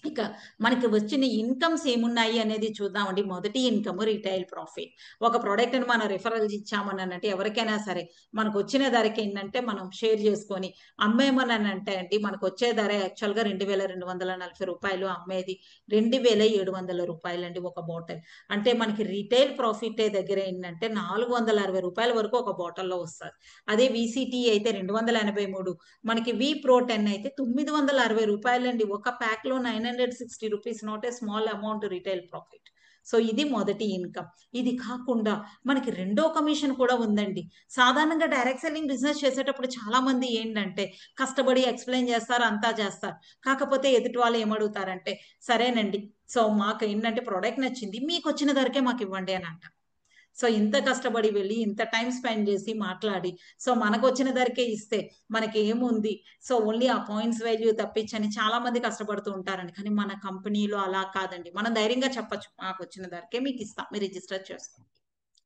ఇక మనకి వచ్చిన ఇన్కమ్స్ ఏమున్నాయి అనేది చూద్దామండి. మొదటి ఇన్కమ్ రిటైల్ ప్రాఫిట్. ఒక ప్రోడక్ట్ ని మనం రిఫరల్స్ ఇచ్చామని అంటే ఎవరికైనా సరే మనకు వచ్చిన ధరకి ఏంటంటే మనం షేర్ చేసుకొని అమ్మేమని అంటే అండి మనకు వచ్చే ధర యాక్చువల్గా 2240 రూపాయలు, అమ్మేది 2700 రూపాయలు అండి ఒక బాటిల్. అంటే మనకి రిటైల్ ప్రాఫిట్ దగ్గర ఏంటంటే 460 రూపాయల వరకు ఒక బాటిల్లో వస్తుంది. అదే VCT అయితే 283, మనకి వి ప్రో 10 అయితే 960 రూపాయలు అండి. ఒక ప్యాక్ లో 960 rupees, not a small amount retail profit. So ఇది మొదటి ఇన్కమ్. ఇది కాకుండా మనకి రెండో కమిషన్ కూడా ఉందండి. సాధారణంగా డైరెక్ట్ సెల్లింగ్ బిజినెస్ చేసేటప్పుడు చాలా మంది ఏంటంటే కష్టపడి ఎక్స్ప్లెయిన్ చేస్తారు, అంతా చేస్తారు. కాకపోతే ఎదుటి వాళ్ళు ఏమడుగుతారంటే, సరేనండి, సో మాకు ఏంటంటే ప్రోడక్ట్ నచ్చింది, మీకు వచ్చిన ధరకే మాకు ఇవ్వండి అని అంట. సో ఇంత కష్టపడి వెళ్ళి ఇంత టైం స్పెండ్ చేసి మాట్లాడి సో మనకు వచ్చిన ధరకే ఇస్తే మనకి ఏముంది, సో ఓన్లీ ఆ పాయింట్స్ వాల్యూ తప్పించని చాలా మంది కష్టపడుతూ ఉంటారండి. కానీ మన కంపెనీలో అలా కాదండి. మనం ధైర్యంగా చెప్పొచ్చు, మాకు వచ్చిన ధరకే మీకు ఇస్తాం, మీరు రిజిస్టర్ చేసుకోండి.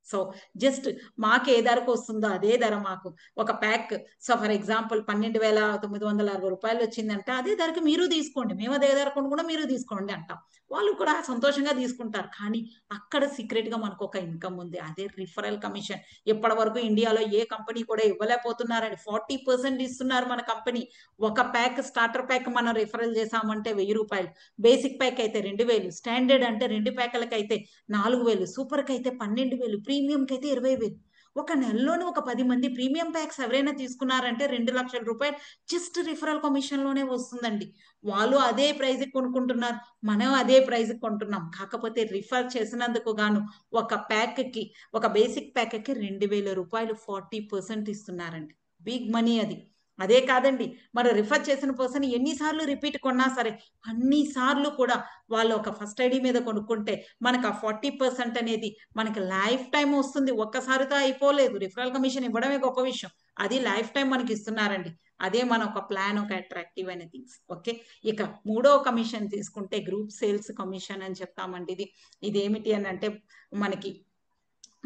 సో జస్ట్ మాకు ఏ ధరకు వస్తుందో అదే ధర మాకు ఒక ప్యాక్. సో ఫర్ ఎగ్జాంపుల్ 12,960 రూపాయలు వచ్చిందంటే అదే ధరకు మీరు తీసుకోండి, మేము అదే ధర కూడా మీరు తీసుకోండి అంటాం. వాళ్ళు కూడా సంతోషంగా తీసుకుంటారు. కానీ అక్కడ సీక్రెట్ గా మనకు ఒక ఇన్కమ్ ఉంది, అదే రిఫరల్ కమిషన్. ఇప్పటి వరకు ఇండియాలో ఏ కంపెనీ కూడా ఇవ్వలేకపోతున్నారని 40% ఇస్తున్నారు మన కంపెనీ. ఒక ప్యాక్ స్టార్టర్ ప్యాక్ మనం రిఫరల్ చేసామంటే 1000 రూపాయలు, బేసిక్ ప్యాక్ అయితే 2000, స్టాండర్డ్ అంటే 2 ప్యాకులకి అయితే 4000, సూపర్ కి అయితే 12,000, ప్రీమియం కి అయితే 20,000. ఒక నెలలోనే ఒక 10 మంది ప్రీమియం ప్యాక్స్ ఎవరైనా తీసుకున్నారంటే 2,00,000 రూపాయలు జస్ట్ రిఫరల్ కమిషన్ లోనే వస్తుందండి. వాళ్ళు అదే ప్రైజ్ కొనుక్కుంటున్నారు, మనం అదే ప్రైజ్ కొంటున్నాం. కాకపోతే రిఫర్ చేసినందుకు గాను ఒక ప్యాక్ కి, ఒక బేసిక్ ప్యాక్ కి 2,000 రూపాయలు 40% ఇస్తున్నారండి. బిగ్ మనీ అది. అదే కాదండి, మరి రిఫర్ చేసిన పర్సన్ ఎన్నిసార్లు రిపీట్ కొన్నా సరే అన్నిసార్లు కూడా వాళ్ళు ఒక ఫస్ట్ ఐడి మీద కొనుక్కుంటే మనకు ఆ 40% అనేది మనకి లైఫ్ టైం వస్తుంది. ఒక్కసారితో అయిపోలేదు, రిఫరల్ కమిషన్ ఇవ్వడమే గొప్ప విషయం, అది లైఫ్ టైం మనకి ఇస్తున్నారండి. అదే మన ఒక ప్లాన్, ఒక అట్రాక్టివ్ అనే థింగ్స్. ఓకే, ఇక మూడో కమిషన్ తీసుకుంటే గ్రూప్ సేల్స్ కమిషన్ అని చెప్తామండి. ఇదేమిటి అని అంటే మనకి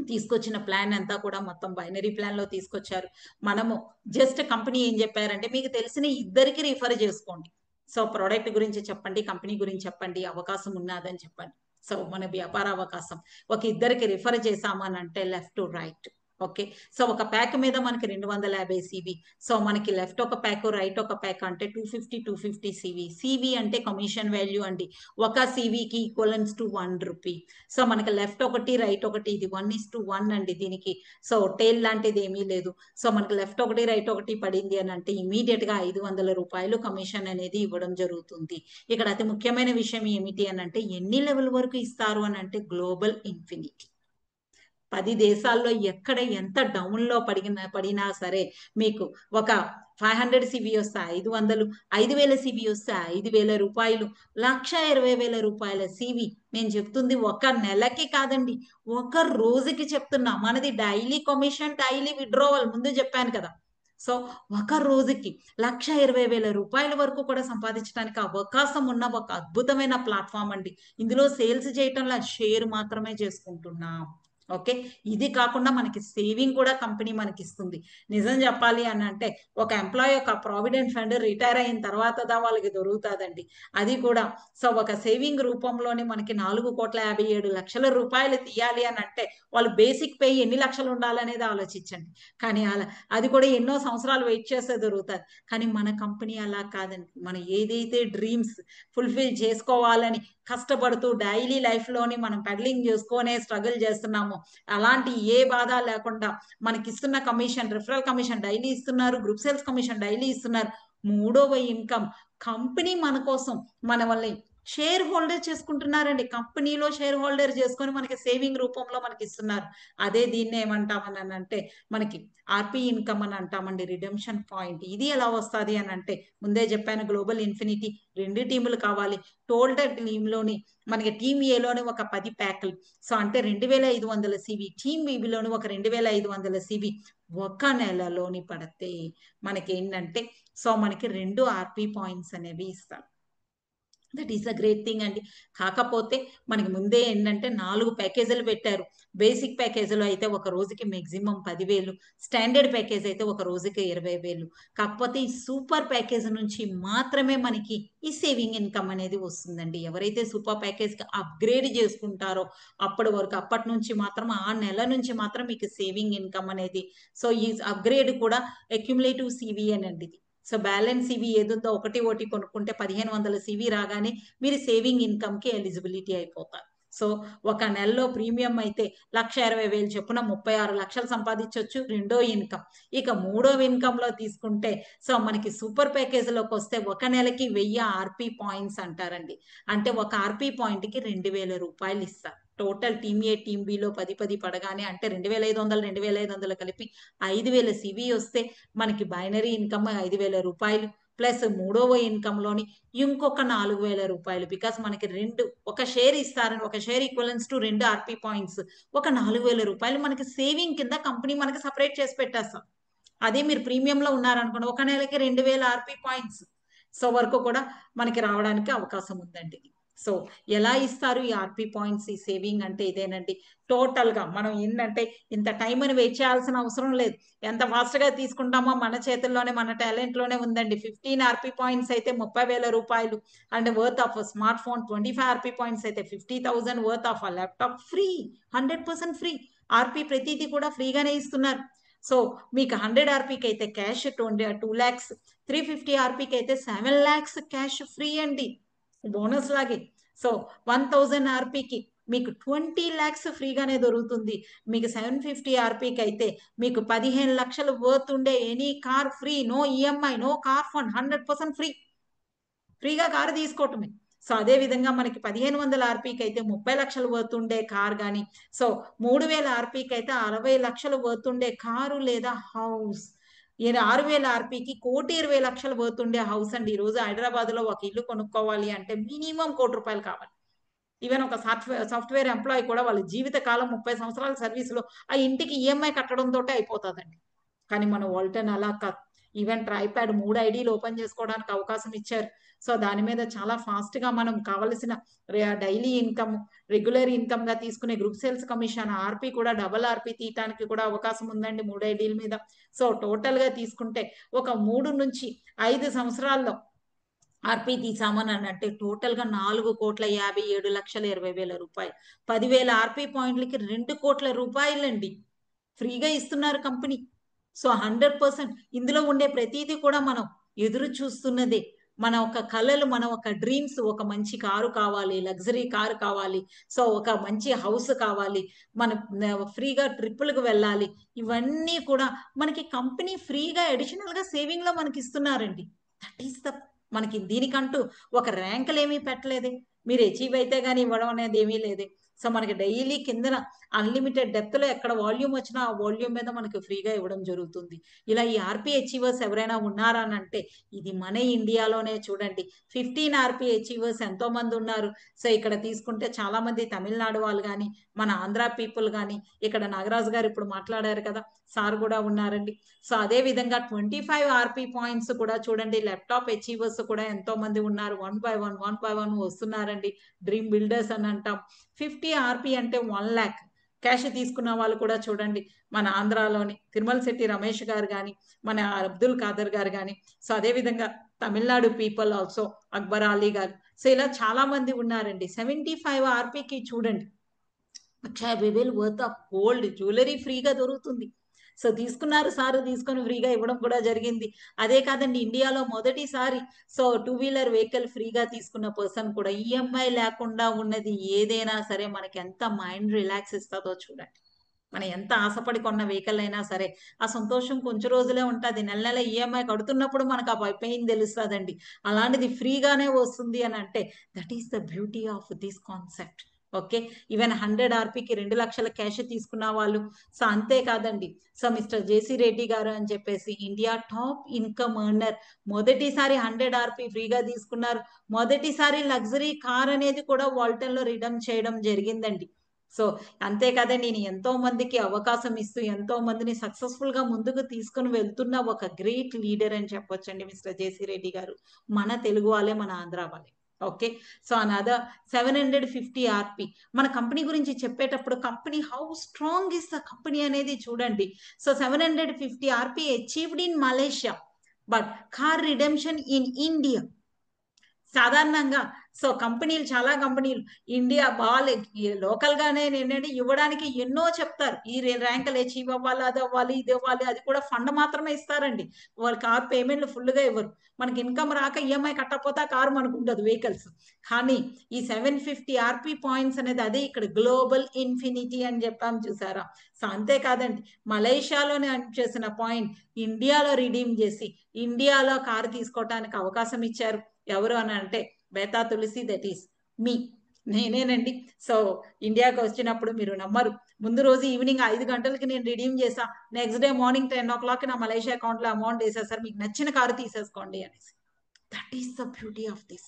తీసుకొచ్చిన ప్లాన్ అంతా కూడా మొత్తం బైనరీ ప్లాన్ లో తీసుకొచ్చారు. మనము జస్ట్ కంపెనీ ఏం చెప్పారంటే మీకు తెలిసిన ఇద్దరికి రిఫర్ చేసుకోండి. సో ప్రోడక్ట్ గురించి చెప్పండి, కంపెనీ గురించి చెప్పండి, అవకాశం ఉన్నదని చెప్పండి. సో మన వ్యాపార అవకాశం ఒక ఇద్దరికి రిఫర్ చేసామని అంటే left to right. Okay, so ఒక ప్యాక్ మీద మనకి 250 సివి. సో మనకి లెఫ్ట్ ఒక ప్యాక్, రైట్ ఒక ప్యాక్ అంటే 250 సివి. సివి అంటే కమిషన్ వాల్యూ అండి. ఒక సివికి ఈక్వలెన్స్ టు 1 రూపీ. సో మనకి లెఫ్ట్ ఒకటి, రైట్ ఒకటి, ఇది 1:1 అండి దీనికి. సో టేల్ లాంటిది ఏమీ లేదు. సో మనకి లెఫ్ట్ ఒకటి, రైట్ ఒకటి పడింది అని అంటే ఇమీడియట్ గా 500 రూపాయలు కమిషన్ అనేది ఇవ్వడం జరుగుతుంది. ఇక్కడ అతి ముఖ్యమైన విషయం ఏమిటి అని అంటే ఎన్ని లెవెల్ వరకు ఇస్తారు అని అంటే గ్లోబల్ ఇన్ఫినిటీ. 10 దేశాల్లో ఎక్కడ ఎంత డౌన్ లో పడినా సరే మీకు ఒక 500 సివి వస్తే 500, 5,000 సివి వస్తే 5,000 రూపాయలు, 1,20,000 రూపాయల సివి. నేను చెప్తుంది ఒక నెలకి కాదండి, ఒక రోజుకి చెప్తున్నా. మనది డైలీ కమిషన్, డైలీ విడ్రోవల్ ముందు చెప్పాను కదా. సో ఒక రోజుకి 1,20,000 రూపాయల వరకు కూడా సంపాదించడానికి అవకాశం ఉన్న ఒక అద్భుతమైన ప్లాట్ఫామ్ అండి. ఇందులో సేల్స్ చేయటంలో షేర్ మాత్రమే చేసుకుంటున్నాం. ఓకే, ఇది కాకుండా మనకి సేవింగ్ కూడా కంపెనీ మనకి ఇస్తుంది. నిజం చెప్పాలి అని అంటే ఒక ఎంప్లాయీ ఒక ప్రావిడెంట్ ఫండ్ రిటైర్ అయిన తర్వాత వాళ్ళకి దొరుకుతుందండి. అది కూడా సో ఒక సేవింగ్ రూపంలోనే మనకి 4,57,00,000 రూపాయలు తీయాలి అని అంటే వాళ్ళు బేసిక్ పే ఎన్ని లక్షలు ఉండాలనేది ఆలోచించండి. కానీ అలా అది కూడా ఎన్నో సంవత్సరాలు వెయిట్ చేస్తే దొరుకుతుంది. కానీ మన కంపెనీ అలా కాదండి. మనం ఏదైతే డ్రీమ్స్ ఫుల్ఫిల్ చేసుకోవాలని కష్టపడుతూ డైలీ లైఫ్ లోని మనం పెడలింగ్ చేసుకొనే స్ట్రగుల్ చేస్తున్నాము, అలాంటి ఏ బాధ లేకుండా మనకి ఇస్తున్న కమిషన్, రిఫరల్ కమిషన్ డైలీ ఇస్తున్నారు, గ్రూప్ సేల్స్ కమిషన్ డైలీ ఇస్తున్నారు. మూడవ ఇన్కమ్ కంపెనీ మన కోసం మన వల్ల షేర్ హోల్డర్ చేసుకుంటున్నారండి. కంపెనీలో షేర్ హోల్డర్ చేసుకొని మనకి సేవింగ్ రూపంలో మనకి ఇస్తున్నారు. అదే దీన్ని ఏమంటామని అంటే మనకి ఆర్పి ఇన్కమ్ అని అంటామండి, రిడెంప్షన్ పాయింట్. ఇది ఎలా వస్తుంది అని అంటే ముందే చెప్పాను, గ్లోబల్ ఇన్ఫినిటీ 2 టీములు కావాలి. టోల్డర్ టీంలోని మనకి టీమ్ ఏలోని ఒక 10 ప్యాకులు, సో అంటే 2,500 సివి. టీమ్ బిలోని ఒక 2,500 సివి ఒక నెలలోని పడితే మనకి ఏంటంటే సో మనకి 2 ఆర్పి పాయింట్స్ అనేవి ఇస్తారు. That is a great thing అండి. కాకపోతే మనకి ముందే ఏంటంటే 4 ప్యాకేజీలు పెట్టారు. బేసిక్ ప్యాకేజీలో అయితే ఒక రోజుకి మాక్సిమం 10,000, స్టాండర్డ్ ప్యాకేజ్ అయితే ఒక రోజుకి 20,000. కాకపోతే ఈ సూపర్ ప్యాకేజ్ నుంచి మాత్రమే మనకి ఈ సేవింగ్ ఇన్కమ్ అనేది వస్తుందండి. ఎవరైతే సూపర్ ప్యాకేజ్కి అప్గ్రేడ్ చేసుకుంటారో అప్పటి నుంచి మాత్రం ఆ నెల నుంచి మాత్రం మీకు సేవింగ్ ఇన్కమ్ అనేది. సో ఈ అప్గ్రేడ్ కూడా అక్యుములేటివ్ సివి అనండి. సో బ్యాలెన్స్ సివి ఏదుందో ఒకటి కొనుక్కుంటే 1,500 సివి రాగానే మీరు సేవింగ్ ఇన్కమ్ కి ఎలిజిబిలిటీ అయిపోతారు. సో ఒక నెలలో ప్రీమియం అయితే 1,20,000 చొప్పున 36 లక్షలు సంపాదించవచ్చు, రెండో ఇన్కమ్. ఇక మూడో ఇన్కమ్ లో తీసుకుంటే సో మనకి సూపర్ ప్యాకేజ్ లోకి వస్తే ఒక నెలకి 1000 ఆర్పి పాయింట్స్ అంటారండి. అంటే ఒక ఆర్పి పాయింట్ కి 2,000 రూపాయలు ఇస్తారు. టోటల్ టీమ్ ఏ టీమ్ బిలో 10 పడగానే అంటే 2,500 కలిపి 5,000 సివి వస్తే మనకి బైనరీ ఇన్కమ్ 5,000 రూపాయలు ప్లస్ మూడవ ఇన్కమ్ లోని ఇంకొక 4,000 రూపాయలు. బికాస్ మనకి ఒక షేర్ ఇస్తారని, ఒక share equivalence to 2 RP points, ఒక 4,000 రూపాయలు మనకి సేవింగ్ కింద కంపెనీ మనకి సపరేట్ చేసి పెట్టేస్తాం. అదే మీరు ప్రీమియంలో ఉన్నారనుకోండి, ఒక నెలకి 2,000 ఆర్పీ పాయింట్స్ సో వరకు కూడా మనకి రావడానికి అవకాశం ఉందండి. సో ఎలా ఇస్తారు ఈ ఆర్పీ పాయింట్స్, ఈ సేవింగ్ అంటే ఇదేనండి. టోటల్ గా మనం ఏంటంటే ఇంత టైం అని వెయిట్ చేయాల్సిన అవసరం లేదు. ఎంత ఫాస్ట్ గా తీసుకుంటామో మన చేతుల్లోనే, మన టాలెంట్ లోనే ఉందండి. 15 ఆర్పీ పాయింట్స్ అయితే 30,000 రూపాయలు and worth of smart phone, 25 RP points అయితే 50,000 worth of laptop free, 100% free. RP ప్రతిదీ కూడా ఫ్రీగానే ఇస్తున్నారు. సో మీకు 100 ఆర్పీకి అయితే క్యాష్ 2 lakhs, 350 ఆర్పీకి అయితే 7 lakhs క్యాష్ ఫ్రీ అండి, బోనస్ లాగే. సో 1000 ఆర్పీకి మీకు 20 lakhs ఫ్రీగానే దొరుకుతుంది. మీకు 750 ఆర్పీకి అయితే మీకు 15 లక్షలు వర్త్ ఉండే any car free, no EMI, no car fund, 100% ఫ్రీగా కారు తీసుకోవటమే. సో అదే విధంగా మనకి 1,500 ఆర్పీకి అయితే 30 లక్షలు వర్త్ ఉండే కార్ కానీ, సో 3,000 ఆర్పీకి అయితే 60 లక్షలు వర్త్ ఉండే కారు లేదా హౌస్, 6,000 ఆర్పీకి 1,20,00,000 వర్త్ ఉండే హౌస్ అండి. ఈ రోజు హైదరాబాద్ లో ఒక ఇల్లు కొనుక్కోవాలి అంటే మినిమం 1 కోటి రూపాయలు కావాలి. ఈవెన్ ఒక సాఫ్ట్వేర్ ఎంప్లాయీ కూడా వాళ్ళ జీవిత కాలం 30 సంవత్సరాల సర్వీస్ లో ఆ ఇంటికి ఈఎంఐ కట్టడంతో అయిపోతుందండి. కానీ మన వాల్టన్ అలా కాదు. ఈవెన్ ట్రైప్యాడ్ 3 ఐడీలు ఓపెన్ చేసుకోవడానికి అవకాశం ఇచ్చారు. సో దాని మీద చాలా ఫాస్ట్ గా మనం కావలసిన డైలీ ఇన్కమ్, రెగ్యులర్ ఇన్కమ్ గా తీసుకునే గ్రూప్ సేల్స్ కమిషన్, ఆర్పీ కూడా డబల్ ఆర్పీ తీయటానికి కూడా అవకాశం ఉందండి 3 ఐడీల మీద. సో టోటల్ గా తీసుకుంటే ఒక 3 నుంచి 5 సంవత్సరాల్లో ఆర్పీ తీసామని అంటే టోటల్ గా 4,57,20,000 రూపాయలు, 10,000 ఆర్పీ పాయింట్లకి 2 కోట్ల రూపాయలండి ఫ్రీగా ఇస్తున్నారు కంపెనీ. సో 100% ఇందులో ఉండే ప్రతిదీ కూడా మనం ఎదురు చూస్తున్నదే. మన ఒక కళలు, మన ఒక డ్రీమ్స్, ఒక మంచి కారు కావాలి, లగ్జరీ కారు కావాలి, సో ఒక మంచి హౌస్ కావాలి, మన ఫ్రీగా ట్రిప్పులకు వెళ్ళాలి, ఇవన్నీ కూడా మనకి కంపెనీ ఫ్రీగా అడిషనల్ గా సేవింగ్ లో మనకి ఇస్తున్నారండి. దట్ ఈస్ ద మనకి దీనికంటూ ఒక ర్యాంకులు ఏమీ పెట్టలేదే, మీరు అచీవ్ అయితే గానీ ఇవ్వడం అనేది ఏమీ లేదే. సో మనకి డైలీ కిందన అన్లిమిటెడ్ డెప్త్ లో ఎక్కడ వాల్యూమ్ వచ్చినా ఆ వాల్యూమ్ మీద మనకి ఫ్రీగా ఇవ్వడం జరుగుతుంది. ఇలా ఈ ఆర్పీ అచీవర్స్ ఎవరైనా ఉన్నారా అని అంటే ఇది మన ఇండియాలోనే చూడండి. 15 ఆర్పీ అచీవర్స్ ఎంతో మంది ఉన్నారు. సో ఇక్కడ తీసుకుంటే చాలా మంది తమిళనాడు వాళ్ళు కానీ, మన ఆంధ్ర పీపుల్ కానీ, ఇక్కడ నాగరాజు గారు ఇప్పుడు మాట్లాడారు కదా, సార్ కూడా ఉన్నారండి. సో అదే విధంగా 25 ఆర్పీ పాయింట్స్ కూడా చూడండి, ల్యాప్టాప్ అచీవర్స్ కూడా ఎంతో మంది ఉన్నారు. 1 by 1 వస్తున్నారండి. డ్రీమ్ బిల్డర్స్ అని అంటాం. 50 ఆర్పీ అంటే 1 lakh క్యాష్ తీసుకున్న వాళ్ళు కూడా చూడండి, మన ఆంధ్రాలోని తిరుమల శెట్టి రమేష్ గారు కానీ, మన అబ్దుల్ ఖాదర్ గారు కానీ, సో అదే విధంగా తమిళనాడు పీపుల్ ఆల్సో అక్బర్ అలీ గారు, సో ఇలా చాలా మంది ఉన్నారండి. 75 ఆర్పీకి చూడండి 50,000 వర్త్ ఆఫ్ గోల్డ్ జ్యువెలరీ ఫ్రీగా దొరుకుతుంది. సో తీసుకున్నారు సార్, తీసుకొని ఫ్రీగా ఇవ్వడం కూడా జరిగింది. అదే కాదండి, ఇండియాలో మొదటిసారి సో 2 వీలర్ వెహికల్ ఫ్రీగా తీసుకున్న పర్సన్ కూడా. ఈఎంఐ లేకుండా ఉన్నది ఏదైనా సరే మనకి ఎంత మైండ్ రిలాక్స్ ఇస్తుందో చూడండి. మనం ఎంత ఆశపడి కొన్న వెహికల్ అయినా సరే ఆ సంతోషం కొంచెం రోజులే ఉంటుంది. నెల నెల ఈఎంఐ కడుతున్నప్పుడు మనకు ఆ పెయిన్ తెలుస్తుందండి. అలాంటిది ఫ్రీగానే వస్తుంది అని అంటే that is the beauty of this concept. Okay, even 100 ఆర్పీకి 2 లక్షల క్యాష్ తీసుకున్న వాళ్ళు. సో అంతేకాదండి, సో మిస్టర్ జేసీ రెడ్డి గారు అని చెప్పేసి ఇండియా టాప్ ఇన్కమ్ ఎర్నర్, మొదటిసారి 100 ఆర్పీ ఫ్రీగా తీసుకున్నారు. మొదటిసారి లగ్జరీ కార్ అనేది కూడా వాల్టన్ లో రిడమ్ చేయడం జరిగిందండి. సో అంతేకాదండి, నేను ఎంతో మందికి అవకాశం ఇస్తూ ఎంతో మందిని సక్సెస్ఫుల్ గా ముందుకు తీసుకుని వెళ్తున్న ఒక గ్రేట్ లీడర్ అని చెప్పొచ్చండి మిస్టర్ జేసీ రెడ్డి గారు. మన తెలుగు వాళ్ళే, మన ఆంధ్ర వాళ్ళే. Okay, so another 750 RP. మన కంపెనీ గురించి చెప్పేటప్పుడు company how strong is the company అనేది చూడండి. So 750 RP achieved in Malaysia, but car redemption in India. సాధారణంగా సో కంపెనీలు, చాలా కంపెనీలు ఇండియా లోకల్ గానే ఏంటంటే ఇవ్వడానికి ఎన్నో చెప్తారు. ఈ ర్యాంకులు అచీవ్ అవ్వాలి, అది అవ్వాలి, ఇది అవ్వాలి, అది కూడా ఫండ్ మాత్రమే ఇస్తారండి. వాళ్ళు కార్ పేమెంట్లు ఫుల్గా ఇవ్వరు. మనకి ఇన్కమ్ రాక ఈఎంఐ కట్టకపోతే ఆ కారు మనకు ఉండదు వెహికల్స్. కానీ ఈ 750 ఆర్పీ పాయింట్స్ అనేది అదే ఇక్కడ గ్లోబల్ ఇన్ఫినిటీ అని చెప్పాము చూసారా. సో అంతేకాదండి, మలేషియాలోనే చేసిన పాయింట్ ఇండియాలో రిడీమ్ చేసి ఇండియాలో కారు తీసుకోవటానికి అవకాశం ఇచ్చారు. ఎవరు అని అంటే బేతా తులసి, దట్ ఈస్ మీ. నేనేనండి. సో ఇండియాకి వచ్చినప్పుడు మీరు నమ్మరు, ముందు రోజు ఈవినింగ్ 5 గంటలకి నేను రిడీమ్ చేసా, నెక్స్ట్ డే మార్నింగ్ 10 o'clock నా మలేషియా అకౌంట్ లో అమౌంట్ వేసేసారు, మీకు నచ్చిన కారు తీసేసుకోండి అనేసి. That is the beauty of this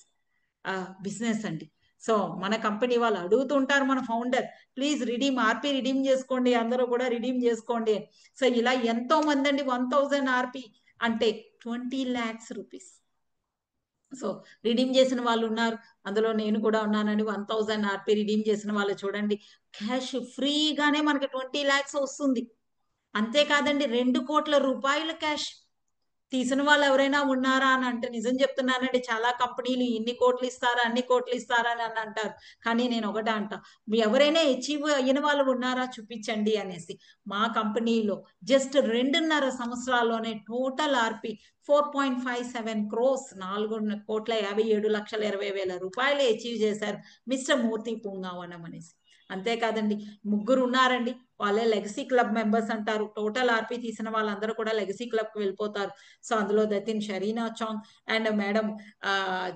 business అండి. సో మన కంపెనీ వాళ్ళు అడుగుతుంటారు మన founder, please redeem RP redeem చేసుకోండి, అందరూ కూడా రిడీమ్ చేసుకోండి. సో ఇలా ఎంతో మంది అండి 1000 ఆర్పీ అంటే 20 lakhs రూపీస్. సో రిడీమ్ చేసిన వాళ్ళు ఉన్నారు, అందులో నేను కూడా ఉన్నానండి. 1000 ఆర్పీ రిడీమ్ చేసిన వాళ్ళు చూడండి, క్యాష్ ఫ్రీగానే మనకి 20 lakhs వస్తుంది. అంతేకాదండి 2 కోట్ల రూపాయల క్యాష్ తీసిన వాళ్ళు ఎవరైనా ఉన్నారా అని అంటే, నిజం చెప్తున్నానండి, చాలా కంపెనీలు ఇన్ని కోట్లు ఇస్తారా అన్ని కోట్లు ఇస్తారా అని అంటారు. కానీ నేను ఒకటే అంటా, మీ ఎవరైనా అచీవ్ అయిన వాళ్ళు ఉన్నారా చూపించండి అనేసి. మా కంపెనీలో జస్ట్ 2.5 సంవత్సరాల్లోనే టోటల్ ఆర్పి 4.57 crores, 4,57,20,000 రూపాయలు అచీవ్ చేశారు మిస్టర్ మూర్తి పుంగావనం అనేసి. అంతేకాదండి 3 ఉన్నారండి, వాళ్ళే లెగసీ క్లబ్ మెంబర్స్ అంటారు. టోటల్ ఆర్పీ తీసిన వాళ్ళందరూ కూడా లెగసీ క్లబ్ కి వెళ్ళిపోతారు. సో అందులో Datin Sharina Chang and madam